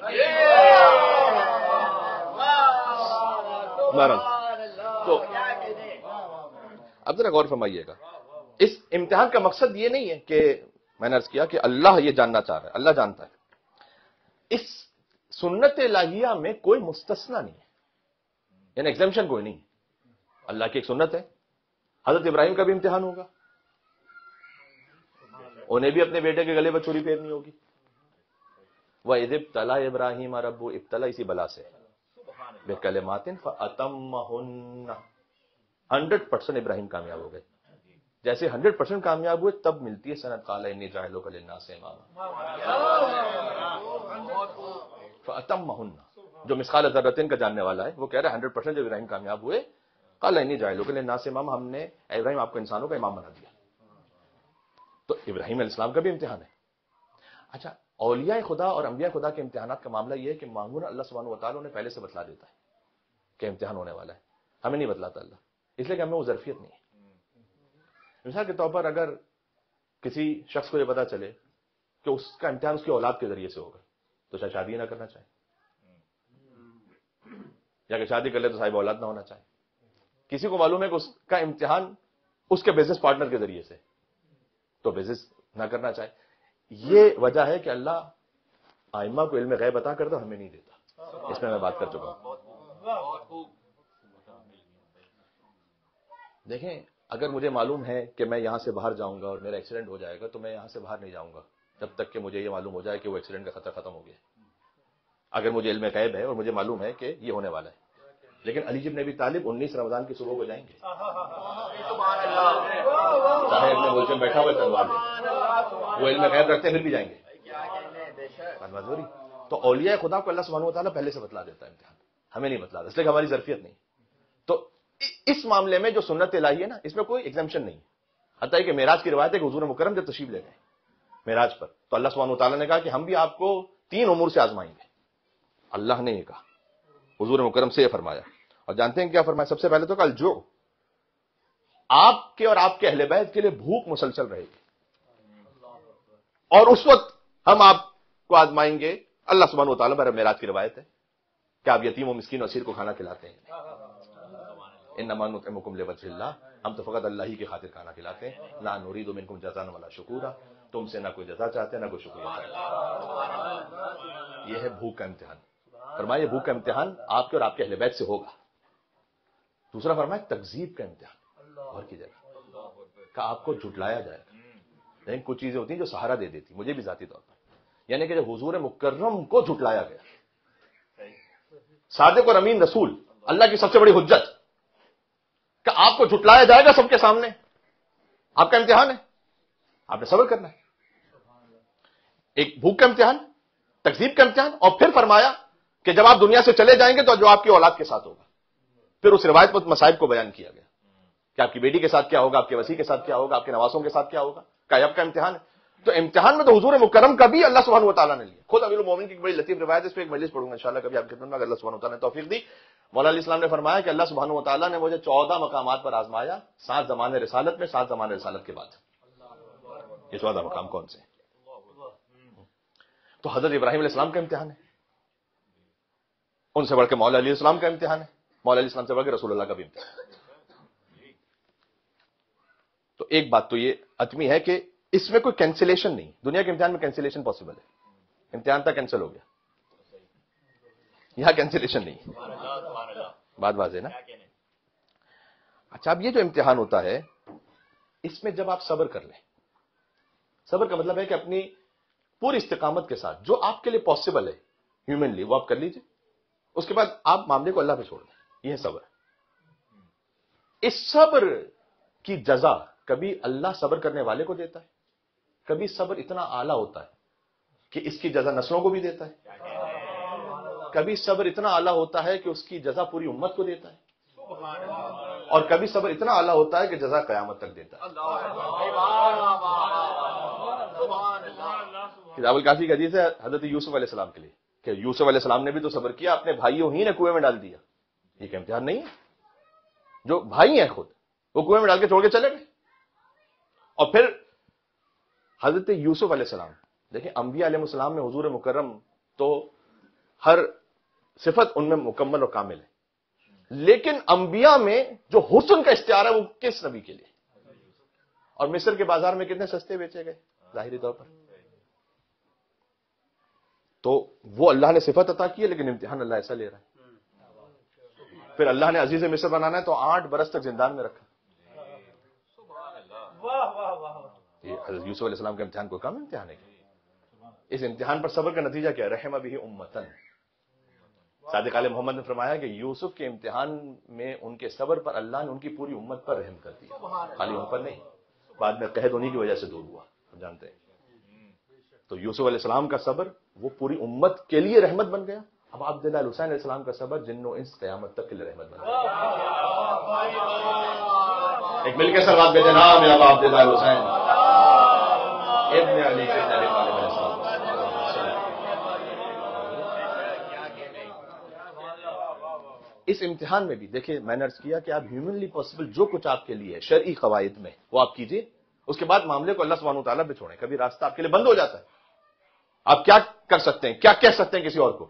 تو اب ذرا غور فرمائیے گا, اس امتحان کا مقصد یہ نہیں ہے کہ میں نے عرض کیا کہ اللہ یہ جاننا چاہ رہا ہے, اللہ جانتا ہے. اس سنت الہیہ میں کوئی مستثنا نہیں ہے, یعنی ایگزمپشن کوئی نہیں ہے. اللہ کی ایک سنت ہے. حضرت ابراہیم کا بھی امتحان ہوگا, انہیں بھی اپنے بیٹے کے گلے پر چھری پھیرنی ہوگی. وَإِذِ ابْتَلَىٰ إِبْرَاهِيمَ رَبُّهُ, ابتلا اسی بلا سے, بِكَلِمَاتٍ فَأَتَمَّهُنَّ. 100% ابراہیم کامیاب ہو گئے. جیسے 100% کامیاب ہوئے تب ملتی ہے سند قال انی جاعلک للناس اماما. فأتمہن, جو مثقال ذرۃ کا جاننے والا ہے وہ کہہ رہا ہے 100% جب ابراہیم کامیاب ہوئے, قال انی جاعلک للناس اماما, ہم نے اے ابراہیم آپ کو انسانوں کا امام بنا دیا. تو ابراہیم علیہ السلام کا بھی امتحان ہے. اچھا, اولیاء خدا اور انبیاء خدا کے امتحانات کا معاملہ یہ ہے کہ معمولاً اللہ سبحانہ و تعالیٰ انہیں پہلے سے بتلا دیتا ہے کہ امتحان ہونے والا ہے. ہمیں نہیں بتلاتا اللہ, اس لیے کہ ہمیں وہ ظرفیت نہیں ہے. مثال کے طور پر اگر کسی شخص کو یہ پتا چلے کہ اس کا امتحان اس کی اولاد کے ذریعے سے ہوگا تو شاید شادی نہ کرنا چاہے, یا کہ شادی کر لے تو صاحب اولاد نہ ہونا چاہے. کسی کو معلوم ہے کہ اس کا امتحان اس کے بزنس پارٹنر کے ذریعے سے, تو بزنس نہ کرنا چاہے. یہ وجہ ہے کہ اللہ ائمہ کو علم غیب عطا کرتا, ہمیں نہیں دیتا. اس میں میں بات کر چکا ہوں. دیکھیں, اگر مجھے معلوم ہے کہ میں یہاں سے باہر جاؤں گا اور میرا ایکسیڈنٹ ہو جائے گا تو میں یہاں سے باہر نہیں جاؤں گا جب تک کہ مجھے یہ معلوم ہو جائے کہ وہ ایکسیڈنٹ کا خطرہ ختم ہو گیا. اگر مجھے علم غیب ہے اور مجھے معلوم ہے کہ یہ ہونے والا ہے. لیکن علی بن ابی طالب 19 رمضان کی صبح کو جائیں گے, چاہے اپنے ملک میں بیٹھا ہوا تلوار لے, وہ علم غیب رکھتے پھر بھی جائیں گے. تو اولیاء خدا کو اللہ سبحانہ و تعالیٰ پہلے سے بتلا دیتا ہے امتحان, ہمیں نہیں بتلاتا, اس لیے ہماری ظرفیت نہیں. تو اس معاملے میں جو سنت الہی ہے نا, اس میں کوئی ایگزمپشن نہیں. حتیٰ کہ معراج کی روایت ہے کہ حضور مکرم جب تشریف لے گئے معراج پر تو اللہ سبحانہ و تعالیٰ نے کہا کہ ہم بھی آپ کو 3 امور سے آزمائیں گے. اللہ نے یہ کہا, حضور مکرم سے یہ فرمایا. اور جانتے ہیں کیا فرمایا؟ سب سے پہلے تو کل جو آپ کے اور آپ کے اہل بیت کے لیے بھوک مسلسل رہے گی, اور اس وقت ہم آپ کو آزمائیں گے. اللہ سبحانہ و تعالیٰ پر معراج کی روایت ہے کہ آپ یتیم و مسکین و اسیر کو کھانا کھلاتے ہیں. انما نطعمکم لوجہ اللہ، ہم تو فقط اللہ ہی کی خاطر کھانا کھلاتے ہیں، لا نرید منکم جزاء ولا شکورا، تم سے نہ کوئی جزا چاہتے نہ کوئی شکریہ چاہتے۔ یہ ہے بھوک کا امتحان۔ فرمایا بھوک کا امتحان آپ کے اور آپ کے اہل بیت سے ہوگا۔ دوسرا فرمایا تکذیب کا امتحان اور کی جگہ کہ آپ کو جھٹلایا جائے گا۔ لیکن کچھ چیزیں ہوتی ہیں جو سہارا دے دیتی، مجھے بھی ذاتی طور پر، یعنی کہ جب حضور مکرم کو جھٹلایا گیا، صادق اور امین رسول، اللہ کی سب سے بڑی حجت، کہ آپ کو جھٹلایا جائے گا سب کے سامنے، آپ کا امتحان ہے، آپ نے صبر کرنا ہے۔ ایک بھوک کا امتحان، تکذیب کا امتحان، اور پھر فرمایا کہ جب آپ دنیا سے چلے جائیں گے تو جو آپ کی اولاد کے ساتھ ہوگا۔ پھر اس روایت پر مصائب کو بیان کیا گیا کہ آپ کی بیٹی کے ساتھ کیا ہوگا، آپ کے وصی کے ساتھ کیا ہوگا، آپ کے نواسوں کے ساتھ کیا ہوگا، قیاب کا امتحان ہے۔ تو امتحان میں تو حضور مکرم کا بھی اللہ سبحانہ و تعالیٰ نے لیا۔ خود امیر المومنین کی بڑی لطیف روایت ہے، اس پہ ایک مجلس پڑھوں گا انشاءاللہ کبھی آپ کے خدمت میں، اگر اللہ سبحانہ و تعالیٰ نے توفیق دی۔ مولا علیہ السلام نے فرمایا کہ اللہ سبحانہ و تعالیٰ نے مجھے 14 مقامات پر آزمایا، 7 زمانے رسالت میں، 7 زمانے رسالت کے بعد۔ یہ 14 مقام کون سے ہیں؟ تو حضرت ابراہیم علیہ السلام کا امتحان ہے، ان سے بڑھ کے مولا علیہ السلام کا امتحان ہے، مولا علیہ السلام سے بڑھ کے رسول اللہ کا بھی امتحان ہے۔ تو ایک بات تو یہ حتمی ہے کہ اس میں کوئی کینسلیشن نہیں، دنیا کے امتحان میں کینسلیشن پاسبل ہے، امتحان تک کینسل ہو گیا، یہاں کینسلیشن نہیں، بات واضح نا۔ اچھا، اب یہ جو امتحان ہوتا ہے اس میں جب آپ صبر کر لیں، صبر کا مطلب ہے کہ اپنی پوری استقامت کے ساتھ جو آپ کے لیے پاسبل ہے ہیومنلی وہ آپ کر لیجئے، اس کے بعد آپ معاملے کو اللہ پہ چھوڑ دیں، یہ ہے صبر۔ اس صبر کی جزا کبھی اللہ صبر کرنے والے کو دیتا ہے، کبھی صبر اتنا اعلیٰ ہوتا ہے کہ اس کی جزا نسلوں کو بھی دیتا ہے، کبھی صبر اتنا اعلیٰ ہوتا ہے کہ اس کی جزا پوری امت کو دیتا ہے، اور کبھی صبر اتنا اعلیٰ ہوتا ہے کہ جزا قیامت تک دیتا ہے۔ کتاب الکافی کا حدیث ہے حضرت یوسف علیہ السلام کے لیے کہ یوسف علیہ السلام نے بھی تو صبر کیا، اپنے بھائیوں ہی نے کنویں میں ڈال دیا۔ یہ کہ امتحان نہیں ہے، جو بھائی ہیں خود وہ کنویں میں ڈال کے چھوڑ کے چلے گئے۔ اور پھر حضرت یوسف علیہ السلام، دیکھیں انبیاء علیہ السلام میں حضور مکرم تو ہر صفت ان میں مکمل اور کامل ہے، لیکن انبیاء میں جو حسن کا اشتہار ہے وہ کس نبی کے لیے؟ اور مصر کے بازار میں کتنے سستے بیچے گئے ظاہری طور پر۔ تو وہ اللہ نے صفت عطا کی ہے، لیکن امتحان اللہ ایسا لے رہا ہے۔ پھر اللہ نے عزیز مصر بنانا ہے تو 8 برس تک زندان میں رکھا۔ یہ حضرت یوسف علیہ السلام کا امتحان کوئی کم امتحان ہے؟ اس امتحان پر صبر کا نتیجہ کیا؟ رحم بہ امتن۔ صادق علیہ محمد نے فرمایا کہ یوسف کے امتحان میں ان کے صبر پر اللہ نے ان کی پوری امت پر رحم کر دیا، خالی ان پر نہیں، بعد میں قحط انہی کی وجہ سے دور ہوا، ہم جانتے ہیں۔ تو یوسف علیہ السلام کا صبر وہ پوری امت کے لیے رحمت بن گیا۔ اب عبداللہ حسین علیہ السلام کا صبر جن و انس قیامت تک کے لیے رحمت بن گیا۔ ایک مل کے سر بات کہتے ہیں نا، میرا باپ عبداللہ حسین ابن علی کے علیہ السلام۔ اس امتحان میں بھی دیکھیں، میں نے عرض کیا کہ آپ ہیومنلی پاسبل جو کچھ آپ کے لیے ہے شرعی قواعد میں وہ آپ کیجئے، اس کے بعد معاملے کو اللہ سبحانہ و تعالیٰ پہ چھوڑیں۔ کبھی راستہ آپ کے لیے بند ہو جاتا ہے، آپ کیا کر سکتے ہیں، کیا کہہ سکتے ہیں کسی اور کو؟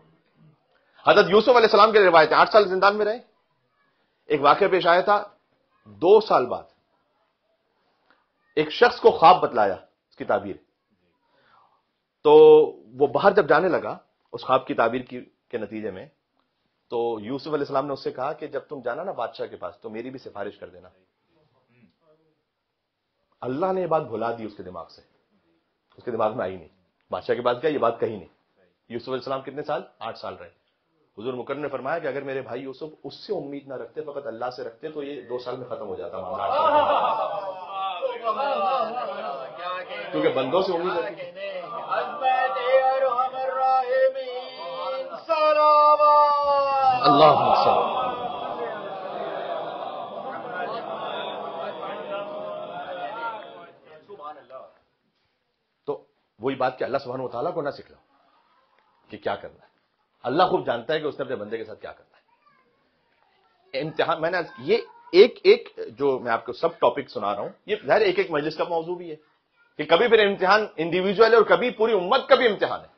حضرت یوسف علیہ السلام کی روایت ہے 8 سال زندان میں رہے۔ ایک واقعہ پیش آیا تھا 2 سال بعد، ایک شخص کو خواب بتلایا، اس کی تعبیر، تو وہ باہر جب جانے لگا اس خواب کی تعبیر کے نتیجے میں، تو یوسف علیہ السلام نے اس سے کہا کہ جب تم جانا نا بادشاہ کے پاس تو میری بھی سفارش کر دینا۔ اللہ نے یہ بات بھلا دی اس کے دماغ سے، اس کے دماغ میں آئی نہیں، بادشاہ کے پاس گیا یہ بات کہی نہیں۔ یوسف علیہ السلام کتنے سال؟ 8 سال رہے۔ حضور مکرم نے فرمایا کہ اگر میرے بھائی یوسف اس سے امید نہ رکھتے، فقط اللہ سے رکھتے، تو یہ 2 سال میں ختم ہو جاتا معاملہ، کیونکہ بندوں سے امید رکھتی ہے۔ اللہ تو وہی بات کہ اللہ سبحانہ و تعالیٰ کو نہ سکھلاؤ کہ کیا کرنا ہے، اللہ خوب جانتا ہے کہ اس نے اپنے بندے کے ساتھ کیا کرنا ہے۔ امتحان میں نے یہ ایک جو میں آپ کو سب ٹاپک سنا رہا ہوں، یہ ظاہر ایک مجلس کا موضوع بھی ہے کہ کبھی پھر امتحان انڈیویجول ہے اور کبھی پوری امت کا بھی امتحان ہے۔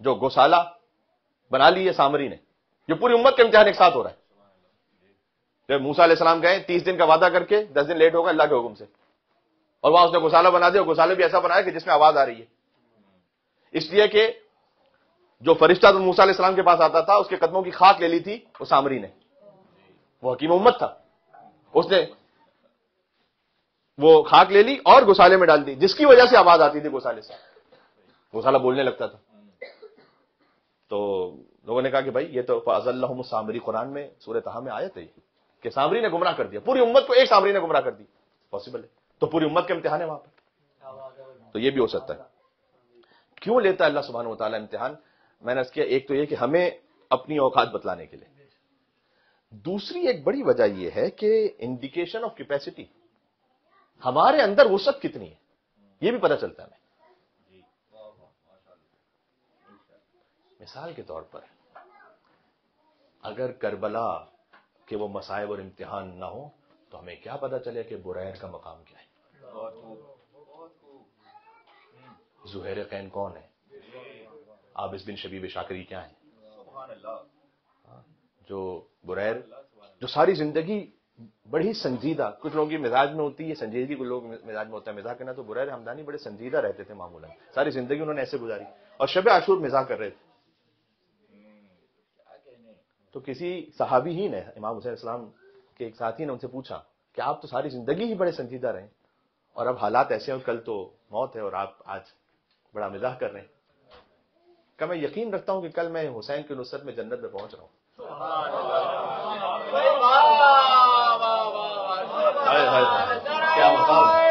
جو گوسالہ بنا لی ہے سامری نے، یہ پوری امت کا امتحان ایک ساتھ ہو رہا ہے جب موسیٰ علیہ السلام گئے 30 دن کا وعدہ کر کے 10 دن لیٹ ہو گئے اللہ کے حکم سے، اور وہاں اس نے گوشالہ بنا دیا، اور گوشالہ بھی ایسا بنایا کہ جس میں آواز آ رہی ہے، اس لیے کہ جو فرشتہ تو موسیٰ علیہ السلام کے پاس آتا تھا اس کے قدموں کی خاک لے لی تھی وہ سامری نے، وہ حکیم امت تھا، اس نے وہ خاک لے لی اور گوشالے میں ڈال دی، جس کی وجہ سے آواز آتی تھی گوشالے سے، گوشالہ بولنے لگتا تھا۔ تو لوگوں نے کہا کہ بھائی یہ تو فَأَزَلَّهُمُ السَّامِرِي، قرآن میں سورہ طٰہٰ میں آیت ہے کہ سامری نے گمراہ کر دیا، پوری امت کو ایک سامری نے گمراہ کر دی، پاسبل ہے؟ تو پوری امت کے امتحان ہے وہاں پر، تو یہ بھی ہو سکتا ہے۔ کیوں لیتا ہے اللہ سبحانہ وتعالیٰ امتحان؟ میں نے اس کیا، ایک تو یہ کہ ہمیں اپنی اوقات بتلانے کے لیے، دوسری ایک بڑی وجہ یہ ہے کہ انڈیکیشن آف کیپیسٹی، ہمارے اندر وسعت کتنی ہے یہ بھی پتہ چلتا ہے ہمیں۔ مثال کے طور پر اگر کربلا کے وہ مصائب اور امتحان نہ ہو تو ہمیں کیا پتہ چلے کہ بریر کا مقام کیا ہے، زہیر قین کون ہے، عابس بن شبیب شاکری کیا ہے، جو بریر جو ساری زندگی بڑی سنجیدہ، کچھ لوگوں کی مزاج میں ہوتی ہے سنجیدگی، کچھ لوگ مزاج میں ہوتا ہے مزاح کرنا، تو بریر ہمدانی بڑے سنجیدہ رہتے تھے معمولاً، ساری زندگی انہوں نے ایسے گزاری، اور شب عاشور مزاح کر رہے تھے۔ تو کسی صحابی ہی نے، امام حسین السلام کے ایک ساتھی نے ان سے پوچھا کہ آپ تو ساری زندگی ہی بڑے سنجیدہ رہے اور اب حالات ایسے ہیں، کل تو موت ہے اور آپ آج بڑا مزاح کر رہے ہیں۔ کہ میں یقین رکھتا ہوں کہ کل میں حسین کی نصرت میں جنت میں پہنچ رہا ہوں۔ کیا مقام ہے!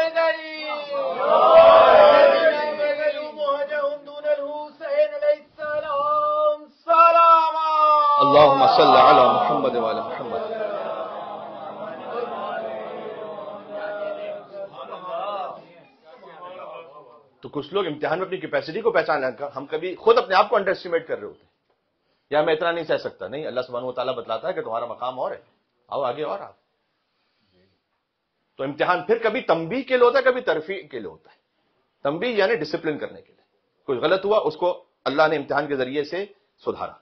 اللہم صلی علی محمد وعلی محمد۔ تو کچھ لوگ امتحان میں اپنی کیپیسٹی کو پہچان لیں، ہم کبھی خود اپنے آپ کو انڈر اسٹیمیٹ کر رہے ہوتے ہیں، یا میں اتنا نہیں سہ سکتا، نہیں، اللہ سبحانہ وتعالیٰ بتلاتا ہے کہ تمہارا مقام اور ہے، آؤ آگے اور آپ۔ تو امتحان پھر کبھی تنبیہ کے لیے ہوتا ہے، کبھی ترفیع کے لیے ہوتا ہے۔ تنبیہ یعنی ڈسپلن کرنے کے لیے، کچھ غلط ہوا اس کو اللہ نے امتحان کے ذریعے سے سدھارا،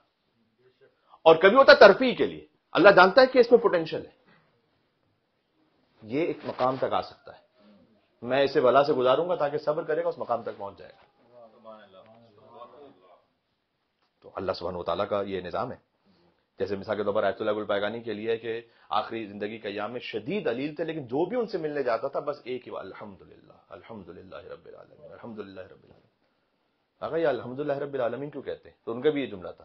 اور کبھی ہوتا ہے ترفیع کے لیے، اللہ جانتا ہے کہ اس میں پوٹینشیل ہے، یہ ایک مقام تک آ سکتا ہے، میں اسے بلا سے گزاروں گا تاکہ صبر کرے گا، اس مقام تک پہنچ جائے گا۔ تو اللہ سبحانہ وتعالیٰ کا یہ نظام ہے۔ جیسے مثال کے طور پر آیت اللہ گل پائگانی کے لیے کہ آخری زندگی کے ایام میں شدید علیل تھے، لیکن جو بھی ان سے ملنے جاتا تھا بس ایک ہی بات، الحمدللہ الحمدللہ رب العالمین الحمدللہ رب العالمین۔ آگا یہ الحمدللہ رب العالمین کیوں کہتے ہیں؟ تو ان کا بھی یہ جملہ تھا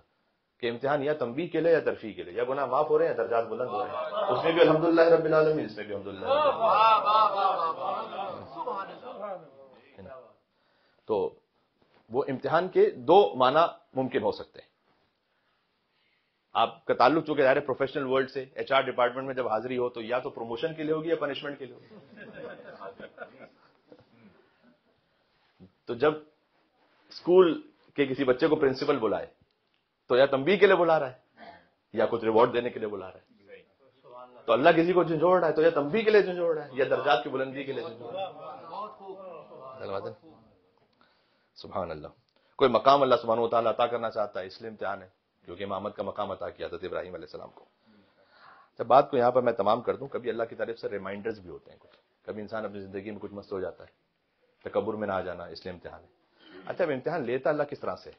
کہ امتحان یا تنبیہ کے لیے یا ترفیع کے لیے، یا گناہ معاف ہو رہے ہیں یا درجات بلند ہو رہے ہیں، اس میں بھی الحمدللہ رب العالمین، اس میں بھی الحمدللہ رب العالمین۔ تو وہ امتحان کے دو معنی ممکن ہو سکتے ہیں۔ آپ کا تعلق چونکہ ظاہر ہے پروفیشنل ورلڈ سے، ایچ آر ڈپارٹمنٹ میں جب حاضری ہو تو یا تو پروموشن کے لیے ہوگی یا پنشمنٹ کے لیے ہوگی۔ تو جب اسکول کے کسی بچے کو پرنسپل بلائے تو یا تنبیہ کے لیے بلا رہا ہے یا کچھ ریوارڈ دینے کے لیے بلا رہا ہے۔ تو اللہ کسی کو جھنجھوڑ رہا ہے تو یا تنبیہ کے لیے جھنجھوڑ رہا ہے یا درجات کی بلندی کے لیے جھنجھوڑ رہا ہے۔ سبحان اللہ۔ کوئی مقام اللہ سبحانہ وتعالیٰ عطا کرنا چاہتا ہے، اس لیے امتحان ہے، کیونکہ امامت کا مقام عطا کیا حضرت ابراہیم علیہ السلام کو۔ جب بات کو یہاں پر میں تمام کر دوں، کبھی اللہ کی طرف سے ریمائنڈرز بھی ہوتے ہیں، کبھی انسان اپنی زندگی میں کچھ مست ہو جاتا ہے، تکبر میں نہ آ جانا، اس لیے امتحان ہے۔ اچھا، اب امتحان لیتا اللہ کس طرح سے؟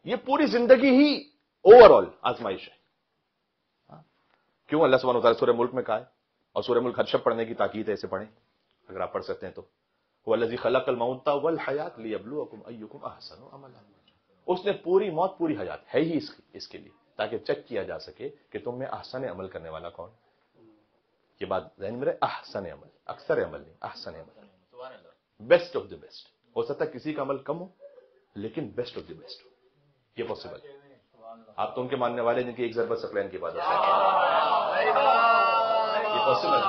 یہ پوری زندگی ہی اوور آل آزمائش ہے۔ کیوں اللہ سبحانہ وتعالیٰ سورہ ملک میں کہا ہے، اور سورہ ملک ہر شب پڑھنے کی تاکید ہے، اسے پڑھیں اگر آپ پڑھ سکتے ہیں تو، وَالَّذِي خَلَقَ الْمَوْتَ وَالْحَيَاةَ لِيَبْلُوَكُمْ أَيُّكُمْ أَحْسَنُ عَمَلًا۔ اس نے پوری موت پوری حیات ہے ہی اس کے لیے، تاکہ چیک کیا جا سکے کہ تم میں احسن عمل کرنے والا کون۔ یہ بات ذہن میں رہے، احسن عمل، اکثر عمل نہیں، احسن عمل، بیسٹ آف دی بیسٹ۔ ہو سکتا ہے کسی کا عمل کم ہو لیکن بیسٹ آف دی بیسٹ ہو، یہ پاسبل ہے۔ آپ تو ان کے ماننے والے جن کی ایک ضربت سکلین کی عبادت ہے، یہ پاسبل ہے۔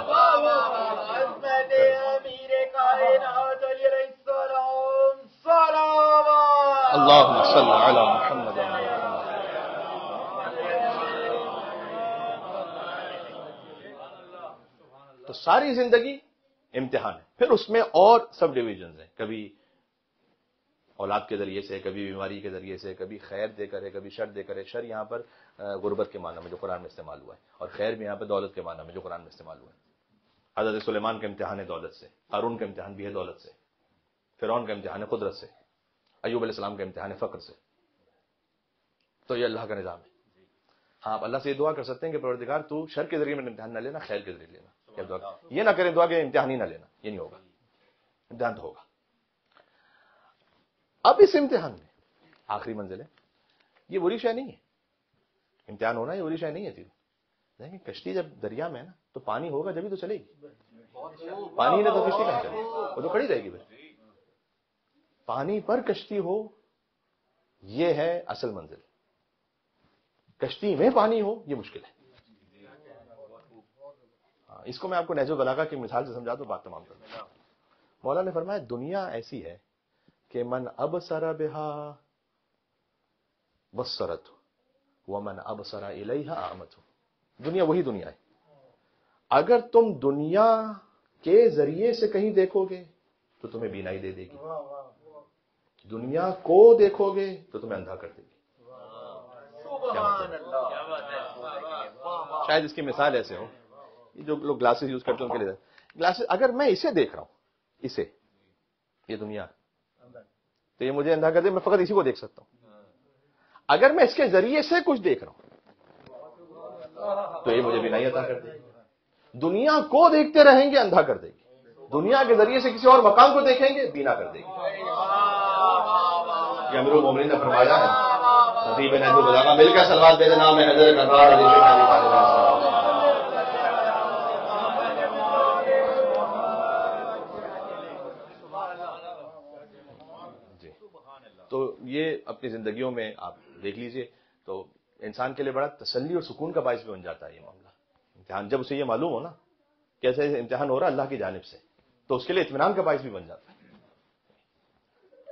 اللہم صلی علی محمد وعلی محمد۔ تو ساری زندگی امتحان ہے، پھر اس میں اور سب ڈویژنز ہیں، کبھی اولاد کے ذریعے سے، کبھی بیماری کے ذریعے سے، کبھی خیر دے کر ہے، کبھی شر دے کر ہے. شر یہاں پر غربت کے معنی میں جو قرآن میں استعمال ہوا ہے، اور خیر بھی یہاں پر دولت کے معنی میں جو قرآن میں استعمال ہوا ہے. حضرت سلیمان کا امتحان ہے دولت سے، ہارون کا امتحان بھی ہے دولت سے، فرعون کا امتحان ہے قدرت سے، ایوب علیہ السلام کا امتحان ہے فقر سے. تو یہ اللہ کا نظام ہے. ہاں آپ اللہ سے یہ دعا کر سکتے ہیں کہ پروردگار تو شر کے ذریعے میں امتحان نہ لینا، خیر کے ذریعے لینا. یہ نہ کریں دعا کہ امتحان ہی نہ لینا، یہ نہیں ہوگا، امتحان تو ہوگا. اب اس امتحان میں آخری منزل ہے، یہ بری شے نہیں ہے. امتحان ہونا یہ بری شے نہیں ہے. دیکھیں کشتی جب دریا میں ہے نا تو پانی ہوگا جبھی تو چلے گی. پانی ہی نہ تو کشتی کہاں چلے گی، وہ تو کھڑی رہے گی. پانی پر کشتی ہو یہ ہے اصل منزل. کشتی میں پانی ہو یہ مشکل ہے. اس کو میں آپ کو نہج البلاغہ کی مثال سے سمجھا دوں، بات تمام کر دوں. مولا نے فرمایا دنیا ایسی ہے کہ من ابصر بہا بصرت ومن ابصر الیہا اعمت. دنیا وہی دنیا ہے. اگر تم دنیا کے ذریعے سے کہیں دیکھو گے تو تمہیں بینائی دے دے گی، دنیا کو دیکھو گے تو تمہیں اندھا کر دے گی. شاید اس کی مثال ایسے ہو، جو لوگ گلاسز یوز کرتے ہیں ان کے لیے گلاسز، اگر میں اسے دیکھ رہا ہوں، اسے، یہ دنیا تو یہ مجھے اندھا کر دے، میں فقط اسی کو دیکھ سکتا ہوں. اگر میں اس کے ذریعے سے کچھ دیکھ رہا ہوں تو یہ مجھے بینائی عطا کر دے گی. دنیا کو دیکھتے رہیں گے اندھا کر دے گی، دنیا کے ذریعے سے کسی اور مقام کو دیکھیں گے بینا کر دے گی. یہ امیر المومنین نے فرمایا ہے. نبی نہج البلاغہ مل کر سلوات دے دینا میں نظر کر رہا جی. تو یہ اپنی زندگیوں میں آپ دیکھ لیجئے تو انسان کے لیے بڑا تسلی اور سکون کا باعث بھی بن جاتا ہے یہ معاملہ. امتحان جب اسے یہ معلوم ہو نا کیسے امتحان ہو رہا اللہ کی جانب سے، تو اس کے لیے اطمینان کا باعث بھی بن جاتا ہے.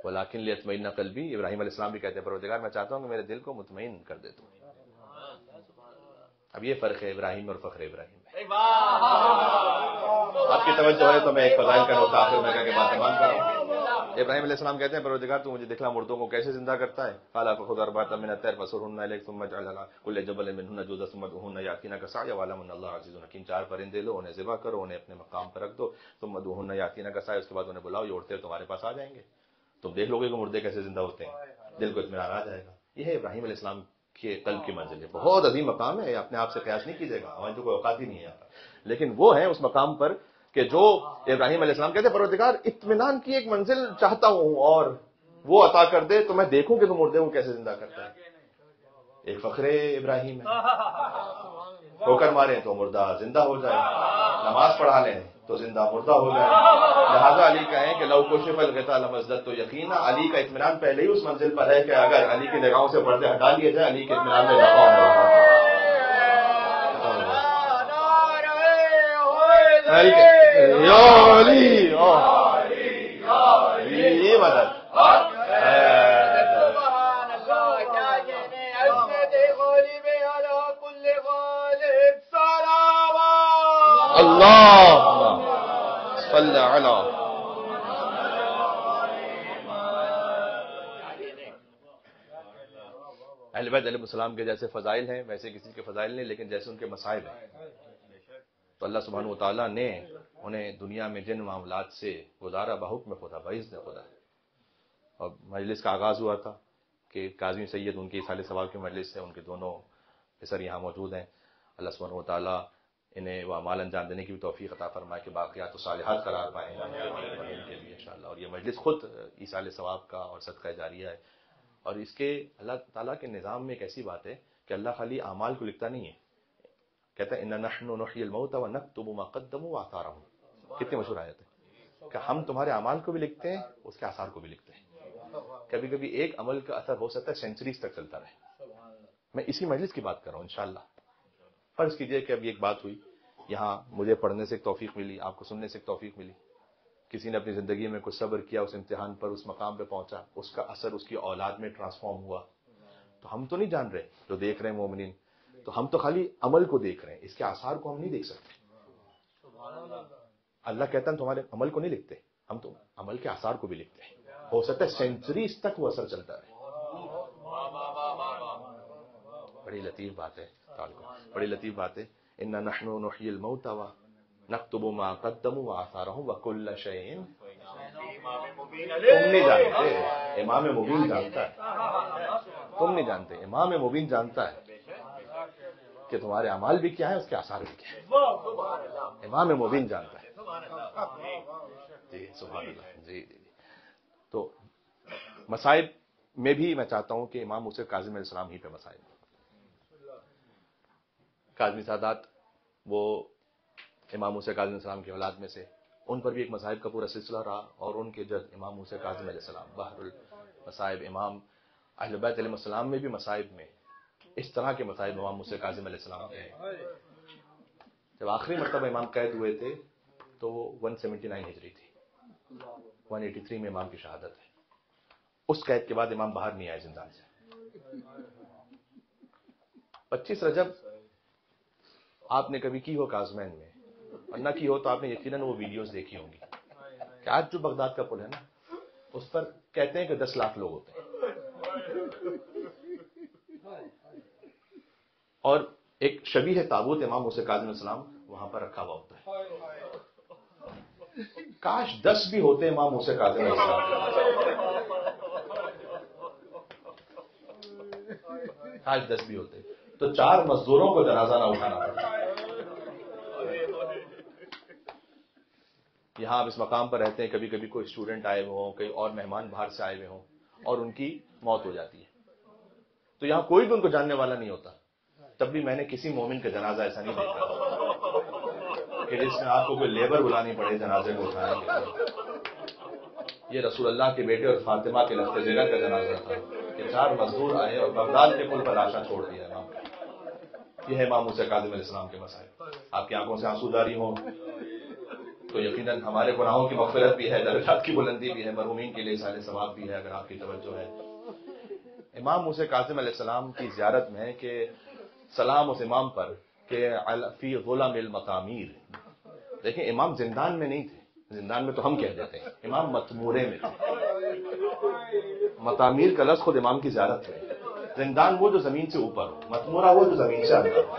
ولیکن لیطمئن قلبی، ابراہیم علیہ السلام بھی کہتے ہیں پروردگار میں چاہتا ہوں کہ میرے دل کو مطمئن کر دے تو. اب یہ فرق ہے ابراہیم اور فخر ابراہیم میں. آپ کی توجہ ہے تو میں ایک فضائل کا نقطہ آخر میں کہہ کے بات تمام کروں. ابراہیم علیہ السلام کہتے ہیں پروردگار تو مجھے دکھلا مردوں کو کیسے زندہ کرتا ہے. قال فخذ اربعة من الطير فصرهن اليك ثم اجعل على كل جبل منهن جزءا ثم ادعوهن ياتينك سعيا واعلم ان الله عزيز حكيم. 4 پرندے لو، انہیں ذبح کرو، انہیں اپنے مقام پر رکھ دو، ثم ادعوهن ياتينك سعيا، اس کے بعد انہیں بلاؤ، یہ اڑتے تمہارے پاس آ جائیں گے. تم دیکھ لو گے کہ مردے کیسے زندہ ہوتے ہیں، دل کو اطمینان آ جائے گا. یہ ہے ابراہیم علیہ السلام کے قلب کی منزل ہے. بہت عظیم مقام ہے، اپنے آپ سے قیاس نہیں کیجیے گا، ہماری تو کوئی اوقات ہی نہیں ہے. لیکن وہ ہیں اس مقام پر کہ جو ابراہیم علیہ السلام کہتے ہیں پروردگار اطمینان کی ایک منزل چاہتا ہوں اور وہ عطا کر دے تو میں دیکھوں کہ تم مردے کو کیسے زندہ کرتا ہے. ایک فخر ابراہیم ہے، ٹھوکر ماریں تو مردہ زندہ ہو جائے، نماز پڑھا لیں تو زندہ مردہ ہو جائے. لہذا علی کہیں کہ لو کشف الغطاء لمزددت یقینا. علی کا اطمینان پہلے ہی اس منزل پر ہے کہ اگر علی کی نگاہوں سے پردے ہٹا لیے جائیں علی کے اطمینان میں اضافہ ہوگا. یہ مدد اللہ صلی علی. اہل بیت علیہ السلام کے جیسے فضائل ہیں ویسے کسی کے فضائل نہیں، لیکن جیسے ان کے مصائب ہیں. تو اللہ سبحانہ و تعالیٰ نے انہیں دنیا میں جن معاملات سے گزارا بحکم خدا، باذن خدا. اور مجلس کا آغاز ہوا تھا کہ کاظمی سید ان کی اصالہ ثواب کی مجلس ہے، ان کے دونوں پسر یہاں موجود ہیں. اللہ سبحانہ و تعالیٰ انہیں وہ اعمال انجام دینے کی بھی توفیق عطا فرمائے کہ باقیات و صالحات قرار پائیں ان کے لیے انشاءاللہ. اور یہ مجلس خود اصالہ ثواب کا اور صدقہ جاریہ ہے. اور اس کے اللہ تعالیٰ کے نظام میں ایک ایسی بات ہے کہ اللہ خالی اعمال کو لکھتا نہیں ہے. کہتا ہے اِنَّا نَحْنُ نُحْيِي الْمَوْتَ وَنَكْتُبُ مَا قَدَّمُوا وَآثَارَهُمْ. کتنی مشہور آیت ہے کہ ہم تمہارے اعمال کو بھی لکھتے ہیں، اس کے آثار کو بھی لکھتے ہیں. کبھی کبھی ایک عمل کا اثر ہو سکتا ہے سینچریز تک چلتا رہے. میں اسی مجلس کی بات کر رہا ہوں انشاءاللہ. فرض کیجئے کہ اب ایک بات ہوئی یہاں، مجھے پڑھنے سے ایک توفیق ملی، آپ کو سننے سے ایک توفیق ملی، کسی نے اپنی زندگی میں کچھ صبر کیا، اس امتحان پر اس مقام پہ پہنچا، اس کا اثر اس کی اولاد میں ٹرانسفارم ہوا. تو ہم تو نہیں جان رہے جو دیکھ رہے ہیں مومنین، تو ہم تو خالی عمل کو دیکھ رہے ہیں، اس کے آثار کو ہم نہیں دیکھ سکتے. اللہ کہتا ہے تمہارے عمل کو نہیں لکھتے، ہم تو عمل کے آثار کو بھی لکھتے ہیں. ہو سکتا ہے سینچریز تک وہ اثر چلتا رہے. بڑی لطیف بات ہے، بڑی لطیف بات ہے. انا نحن نحيي الموتى ونكتب ما قدموا وآثارهم وكل شيء. تم نہیں جانتے، امام مبین جانتا ہے. تم نہیں جانتے، امام مبین جانتا ہے کہ تمہارے اعمال بھی کیا ہے، اس کے آثار بھی کیا ہے. امام مبین جانتا ہے. جی سبحان اللہ. جی جی. تو مصائب میں بھی میں چاہتا ہوں کہ امام موسیٰ کاظم علیہ السلام ہی پہ مصائب. کاظمی سادات وہ امام موسیٰ کاظم علیہ السلام کی اولاد میں سے، ان پر بھی ایک مصائب کا پورا سلسلہ رہا، اور ان کے جد امام موسیٰ کاظم علیہ السلام بحر المصائب. امام اہل بیت علیہ السلام میں بھی مصائب میں اس طرح کے مصائب امام موسیٰ کاظم علیہ السلام کے ہیں. جب آخری مرتبہ امام قید ہوئے تھے تو 179 ہجری تھی، 183 میں امام کی شہادت ہے. اس قید کے بعد امام باہر نہیں آئے زندان سے. 25 رجب آپ نے کبھی کی ہو کاظمین میں، اور نہ کی ہو تو آپ نے یقیناً وہ ویڈیوز دیکھی ہوں گی کہ آج جو بغداد کا پل ہے نا، اس پر کہتے ہیں کہ 10 لاکھ لوگ ہوتے ہیں، اور ایک شبیہ تابوت امام موسیٰ کاظم علیہ السلام وہاں پر رکھا ہوا ہوتا ہے. کاش 10 بھی ہوتے امام موسیٰ کاظم علیہ السلام، کاش 10 بھی ہوتے تو 4 مزدوروں کو جنازہ نہ اٹھانا پڑتا. یہاں آپ اس مقام پر رہتے ہیں، کبھی کبھی کوئی اسٹوڈنٹ آئے ہوئے ہوں، کئی اور مہمان باہر سے آئے ہوئے ہوں، اور ان کی موت ہو جاتی ہے، تو یہاں کوئی بھی ان کو جاننے والا نہیں ہوتا. تب بھی میں نے کسی مومن کا جنازہ ایسا نہیں دیکھا کہ جس میں آپ کو کوئی لیبر بلانی پڑے جنازے کو اٹھانے کے لیے. یہ رسول اللہ کے بیٹے اور فاطمہ کے لفظ جگر کا جنازہ تھا کہ 4 مزدور آئے اور بغداد کے پل پر لاشاں چھوڑ دیا امام. یہ ہے امام موسیٰ کاظم علیہ السلام کے مصائب. آپ کی آنکھوں سے آنسو جاری ہوں تو یقیناً ہمارے گناہوں کی مغفرت بھی ہے، درجات کی بلندی بھی ہے، مرحومین کے لیے اصحال ثواب بھی ہے اگر آپ کی توجہ ہے. امام موسیٰ کاظم علیہ السلام کی زیارت میں ہے کہ سلام اس امام پر کہ فی غلام المطامیر. دیکھیں امام زندان میں نہیں تھے، زندان میں تو ہم کہہ دیتے ہیں، امام مطمورے میں تھے. مطامیر کا لفظ خود امام کی زیارت ہے. زندان وہ جو زمین سے اوپر ہو، مطمورہ وہ جو زمین سے اندر ہو.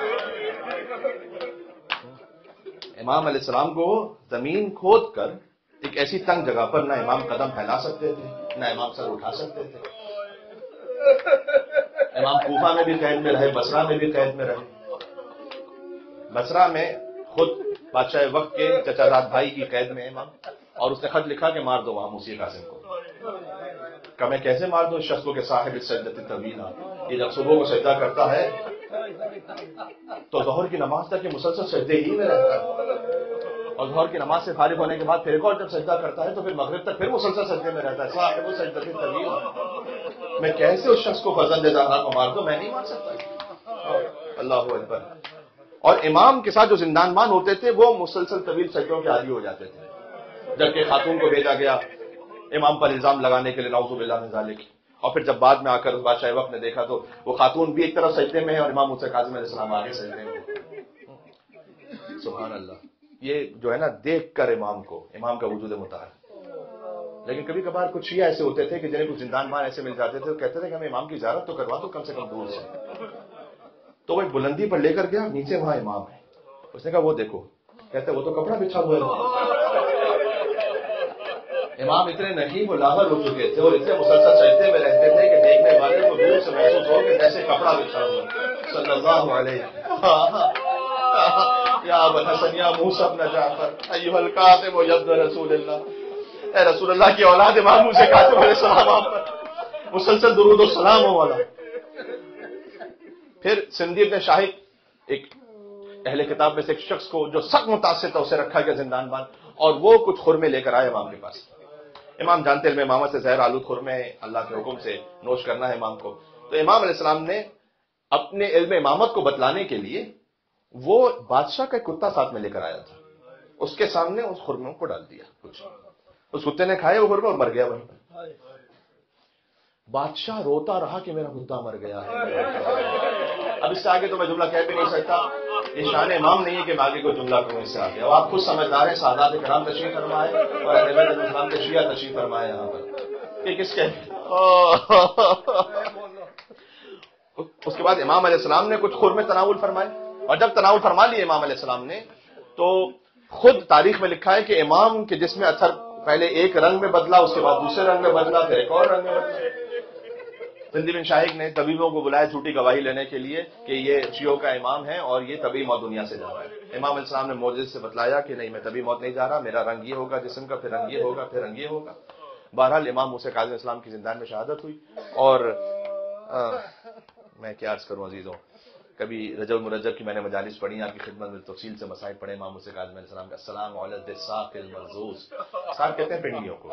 امام علیہ السلام کو زمین کھود کر ایک ایسی تنگ جگہ پر نہ امام قدم پھیلا سکتے تھے، نہ امام سر اٹھا سکتے تھے. امام کوفہ میں بھی قید میں رہے، بصرہ میں بھی قید میں رہے. بصرہ میں خود بادشاہ وقت کے چچا زاد بھائی کی قید میں امام، اور اس نے خط لکھا کہ مار دو وہاں موسیٰ کاظم کو. کہ میں کیسے مار دوں اس شخص کو کہ صاحب السجدۃ الطویلہ، یہ جب صبح کو سجدہ کرتا ہے تو ظہر کی نماز تک یہ مسلسل سجدے ہی میں رہتا ہے، اور ظہر کی نماز سے فارغ ہونے کے بعد پھر ایک اور جب سجدہ کرتا ہے تو پھر مغرب تک پھر مسلسل سجدے میں رہتا ہے. صاحب السجدۃ الطویلہ، میں کیسے اس شخص کو فرزند زہرا کو مار دوں؟ میں نہیں مار سکتا. اللہ اکبر. اور امام کے ساتھ جو زندان مان ہوتے تھے وہ مسلسل طویل سجدوں کے عادی ہو جاتے تھے. جبکہ خاتون کو بھیجا گیا امام پر الزام لگانے کے لیے، نعوذ باللہ من ذالک. اور پھر جب بعد میں آ کر بادشاہ وقت نے دیکھا تو وہ خاتون بھی ایک طرف سجدے میں ہے اور امام موسیٰ کاظم علیہ السلام آگے سجدے میں. سبحان اللہ. یہ جو ہے نا دیکھ کر امام کا وجود مطہر. لیکن کبھی کبھار کچھ شیعہ ایسے ہوتے تھے کہ جنہیں کچھ زندان مان ایسے مل جاتے تھے تو کہتے تھے کہ ہمیں امام کی زیارت تو کروا دو کم سے کم دور سے. تو وہ ایک بلندی پر لے کر گیا، نیچے وہاں امام ہے. اس نے کہا وہ دیکھو، کہتے وہ تو کپڑا بچھا ہوا ہے. امام اتنے نحیف و لاغر ہو چکے تھے اور اتنے مسلسل سجدے میں رہتے تھے کہ دیکھنے والے کو دور سے محسوس ہو کہ جیسے کپڑا بچھا ہوا. صلی اللہ علیہ یا ابا الحسن یا موسیٰ بن جعفر ایھا الکاظم یبن رسول اللہ. اے رسول اللہ کی اولاد امام موسیٰ کاظم علیہ السلام آپ پر مسلسل درود و سلام ہو والا. پھر سندی ابن شاہد ایک اہل کتاب میں سے ایک شخص کو جو سخت متاثر تھا اسے رکھا گیا زندان بان، اور وہ کچھ خرمے لے کر آئے امام کے پاس. امام جانتے علم امامت سے زہر آلود خرمے اللہ کے حکم سے نوش کرنا ہے امام کو. تو امام علیہ السلام نے اپنے علم امامت کو بتلانے کے لیے وہ بادشاہ کا کتا ساتھ میں لے کر آیا تھا، اس کے سامنے اس خرموں کو ڈال دیا. کچھ اس کتے نے کھائے وہ خرمے اور مر گیا وہیں پر. بادشاہ روتا رہا کہ میرا کتا مر گیا ہے. اب اس سے آگے تو میں جملہ کہہ بھی نہیں سکتا، یہ شان امام نہیں ہے کہ میں آگے کوئی جملہ کروں اس سے آگے. اب آپ خود سمجھدار ہیں، سادات کرام تشریف فرمائے اور اہل بیت السلام کے شیعہ تشریف فرمائے یہاں پر. کہ کس کے اس کے بعد امام علیہ السلام نے کچھ خرمے تناول فرمائے، اور جب تناول فرما لیے امام علیہ السلام نے تو خود تاریخ میں لکھا ہے کہ امام کے جسم اثر پہلے ایک رنگ میں بدلا، اس کے بعد دوسرے رنگ میں بدلا، پھر ایک اور رنگ میں بدلا۔ زندی بن شاہق نے طبیبوں کو بلایا جھوٹی گواہی لینے کے لیے کہ یہ شیعوں کا امام ہے اور یہ طبی موت دنیا سے جا رہا ہے۔ امام علیہ السلام نے معجزے سے بتلایا کہ نہیں، میں طبی موت نہیں جا رہا، میرا رنگ یہ ہوگا جسم کا، پھر رنگ یہ ہوگا، پھر رنگ یہ ہوگا۔ بہرحال امام موسیٰ کاظم علیہ السلام کی زندان میں شہادت ہوئی، اور میں کیا عرض کروں عزیزوں، کبھی رجب المرجب کی میں نے مجالس پڑھی، آپ کی خدمت میں تفصیل سے مسائل پڑھے امام موسیٰ کاظم علیہ السلام کا۔ السلام علی الدساق المرزوز، ساق کہتے ہیں پنڈلیوں کو،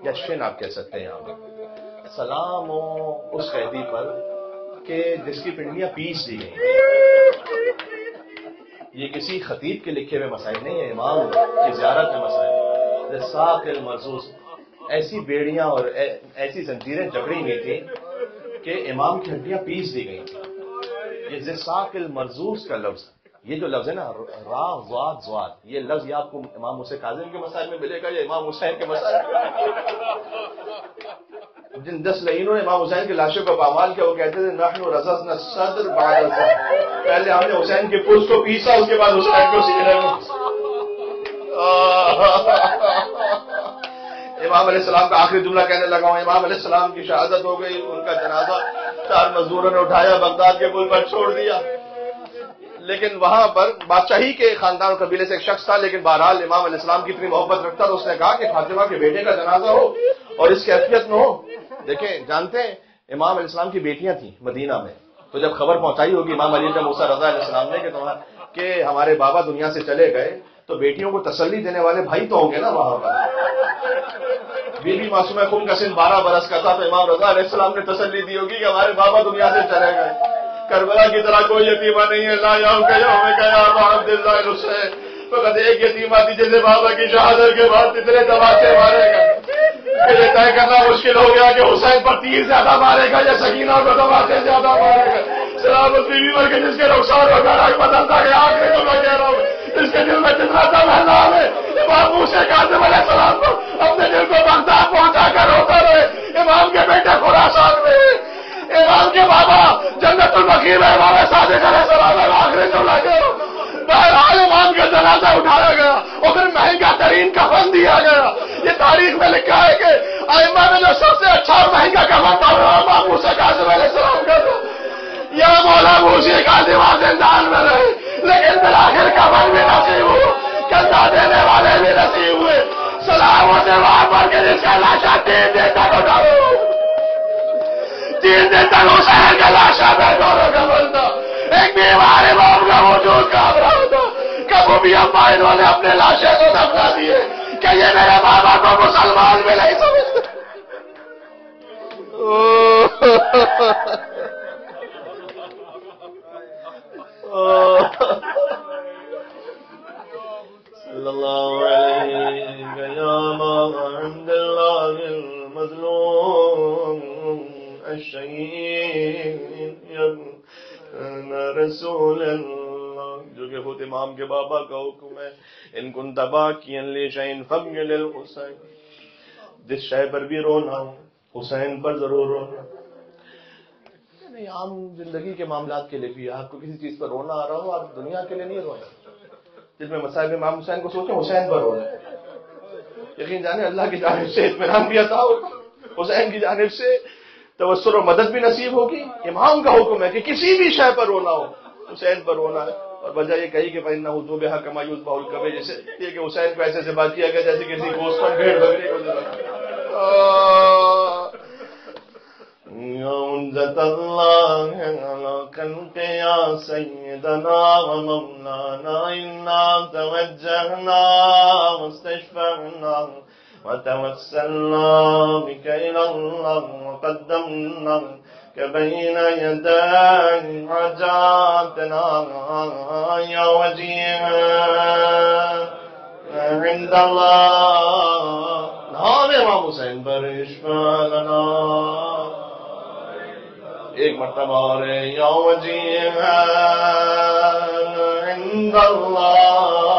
یا شن آپ کہہ سکتے ہیں یہاں پہ۔ سلام ہو اس قیدی پر کہ جس کی پنڈلیاں پیس دی گئی۔ یہ کسی خطیب کے لکھے ہوئے مسائل نہیں ہے، امام کی زیارت میں مسائل ہے۔ دساق المرزوز، ایسی بیڑیاں اور ایسی زنجیریں جکڑی ہوئی تھیں کہ امام کی ہڈیاں پیس دی گئی تھیں۔ یہ ذساق المرزوز کا لفظ، یہ جو لفظ ہے نا را ضاد ضاد، یہ لفظ یہ آپ کو امام موسیٰ کاظم کے مسائل میں ملے گا یا امام حسین کے مسائل میں؟ جن 10 لعینوں نے امام حسین کی لاشوں کو پامال کیا، وہ کہتے تھے نحن رززنا الصدر بعد الظهر، پہلے ہم نے حسین کے پوست کو پیسا، اس کے بعد حسین کو سینے میں۔ امام علیہ السلام کا آخری جملہ کہنے لگا ہوں، امام علیہ السلام کی شہادت ہو گئی، ان کا جنازہ 4 مزدوروں نے اٹھایا، بغداد کے پل پر چھوڑ دیا۔ لیکن وہاں پر بادشاہی کے خاندان اور قبیلے سے ایک شخص تھا، لیکن بہرحال امام علیہ السلام کی اتنی محبت رکھتا تو اس نے کہا کہ فاطمہ کے بیٹے کا جنازہ ہو اور اس کیفیت میں ہو۔ دیکھیں، جانتے ہیں امام علیہ السلام کی بیٹیاں تھیں مدینہ میں، تو جب خبر پہنچائی ہوگی امام علی کا موسیٰ رضا علیہ السلام نے کہ ہمارے بابا دنیا سے چلے گئے، تو بیٹیوں کو تسلی دینے والے بھائی تو ہوں گے نا وہاں پر۔ بی بی معصومہ خم کا سن 12 برس کا تھا، تو امام رضا علیہ السلام نے تسلی دی ہوگی کہ ہمارے بابا دنیا سے چلے گئے۔ کربلا کی طرح کوئی یتیمہ نہیں ہے، لا یوم کا یوم کا یا ابا عبداللہ الحسین، فقط ایک یتیمہ تھی جسے بابا کی شہادت کے بعد اتنے تماچے مارے گئے کہ یہ طے کرنا مشکل ہو گیا کہ حسین پر تیر زیادہ مارے گا یا سکینہ کو تماچے زیادہ مارے گا۔ سلامت بیوی مر کے جس کے رخسار وغیرہ بدلتا گیا، آخری کو میں کہہ رہا ہوں اس کے دل میں جتنا دم ہے نام ہے امام موسیٰ کاظم علیہ السلام کو اپنے دل کو بغداد پہنچا کر روتا رہے۔ امام کے بیٹے خراسان میں، امام کے بابا جنت البقیع میں، امام صادق علیہ السلام آخری جملہ کرو۔ بہرحال امام کا جنازہ اٹھایا گیا اور پھر مہنگا ترین کفن دیا گیا۔ یہ تاریخ میں لکھا ہے کہ ائمہ میں جو سب سے اچھا اور مہنگا کفن تھا امام موسیٰ کاظم علیہ السلام کا تھا۔ یا مولا موسیٰ کاظم زندان میں رہے، لیکن بالآخر کفن بھی نصیب ہوا، کندھا دینے والے بھی نصیب ہوئے۔ سلاموں سے وہاں پر کے جس کا لاشا 3 دن تک اٹھاؤ، 3 دن تک حسین کا لاشا میں دونوں کا بنتا، ایک بیمار امام کا وجود کام رہا تھا۔ کبھی بھی ابا انہوں نے اپنے لاشے کو دفنا دیے کہ یہ میرے بابا کو مسلمان میں نہیں سمجھتے۔ صلی اللہ علیہ یا عند اللہ المظلوم الشہید رسول اللہ، جو کہ خود امام کے بابا کا حکم ہے، ان کنت باکیا لشیء فابکی للحسین، جس شے پر بھی رونا ہو حسین پر ضرور رونا۔ نہیں، عام زندگی کے معاملات کے لیے بھی آپ کو کسی چیز پر رونا آ رہا ہو، آپ دنیا کے لیے نہیں روئیں۔ جس میں مصائب امام حسین کو سوچیں، حسین پر رونا، یقین جانے اللہ کی جانب سے اطمینان بھی عطا ہوگا، حسین کی جانب سے توسل و مدد بھی نصیب ہوگی۔ امام کا حکم ہے کہ کسی بھی شے پر رونا ہو حسین پر رونا ہے، اور وجہ یہ کہی کہ فإنه ذبح كما يذبح الكبش، جیسے یہ کہ حسین کو ایسے ذبح کیا گیا جیسے کسی گوشت پر بھیڑ بکری کو ذبح۔ یا عزت اللہ علی خلق یا سیدنا و مولانا، انا توجہنا واستشفعنا وتوسلنا بك إلى الله وقدمناك بين يدي حاجاتنا يا وجيها عند الله، نام امام حسین پر اشفع لنا۔ ایک مرتبہ اور یا وجیها عند اللہ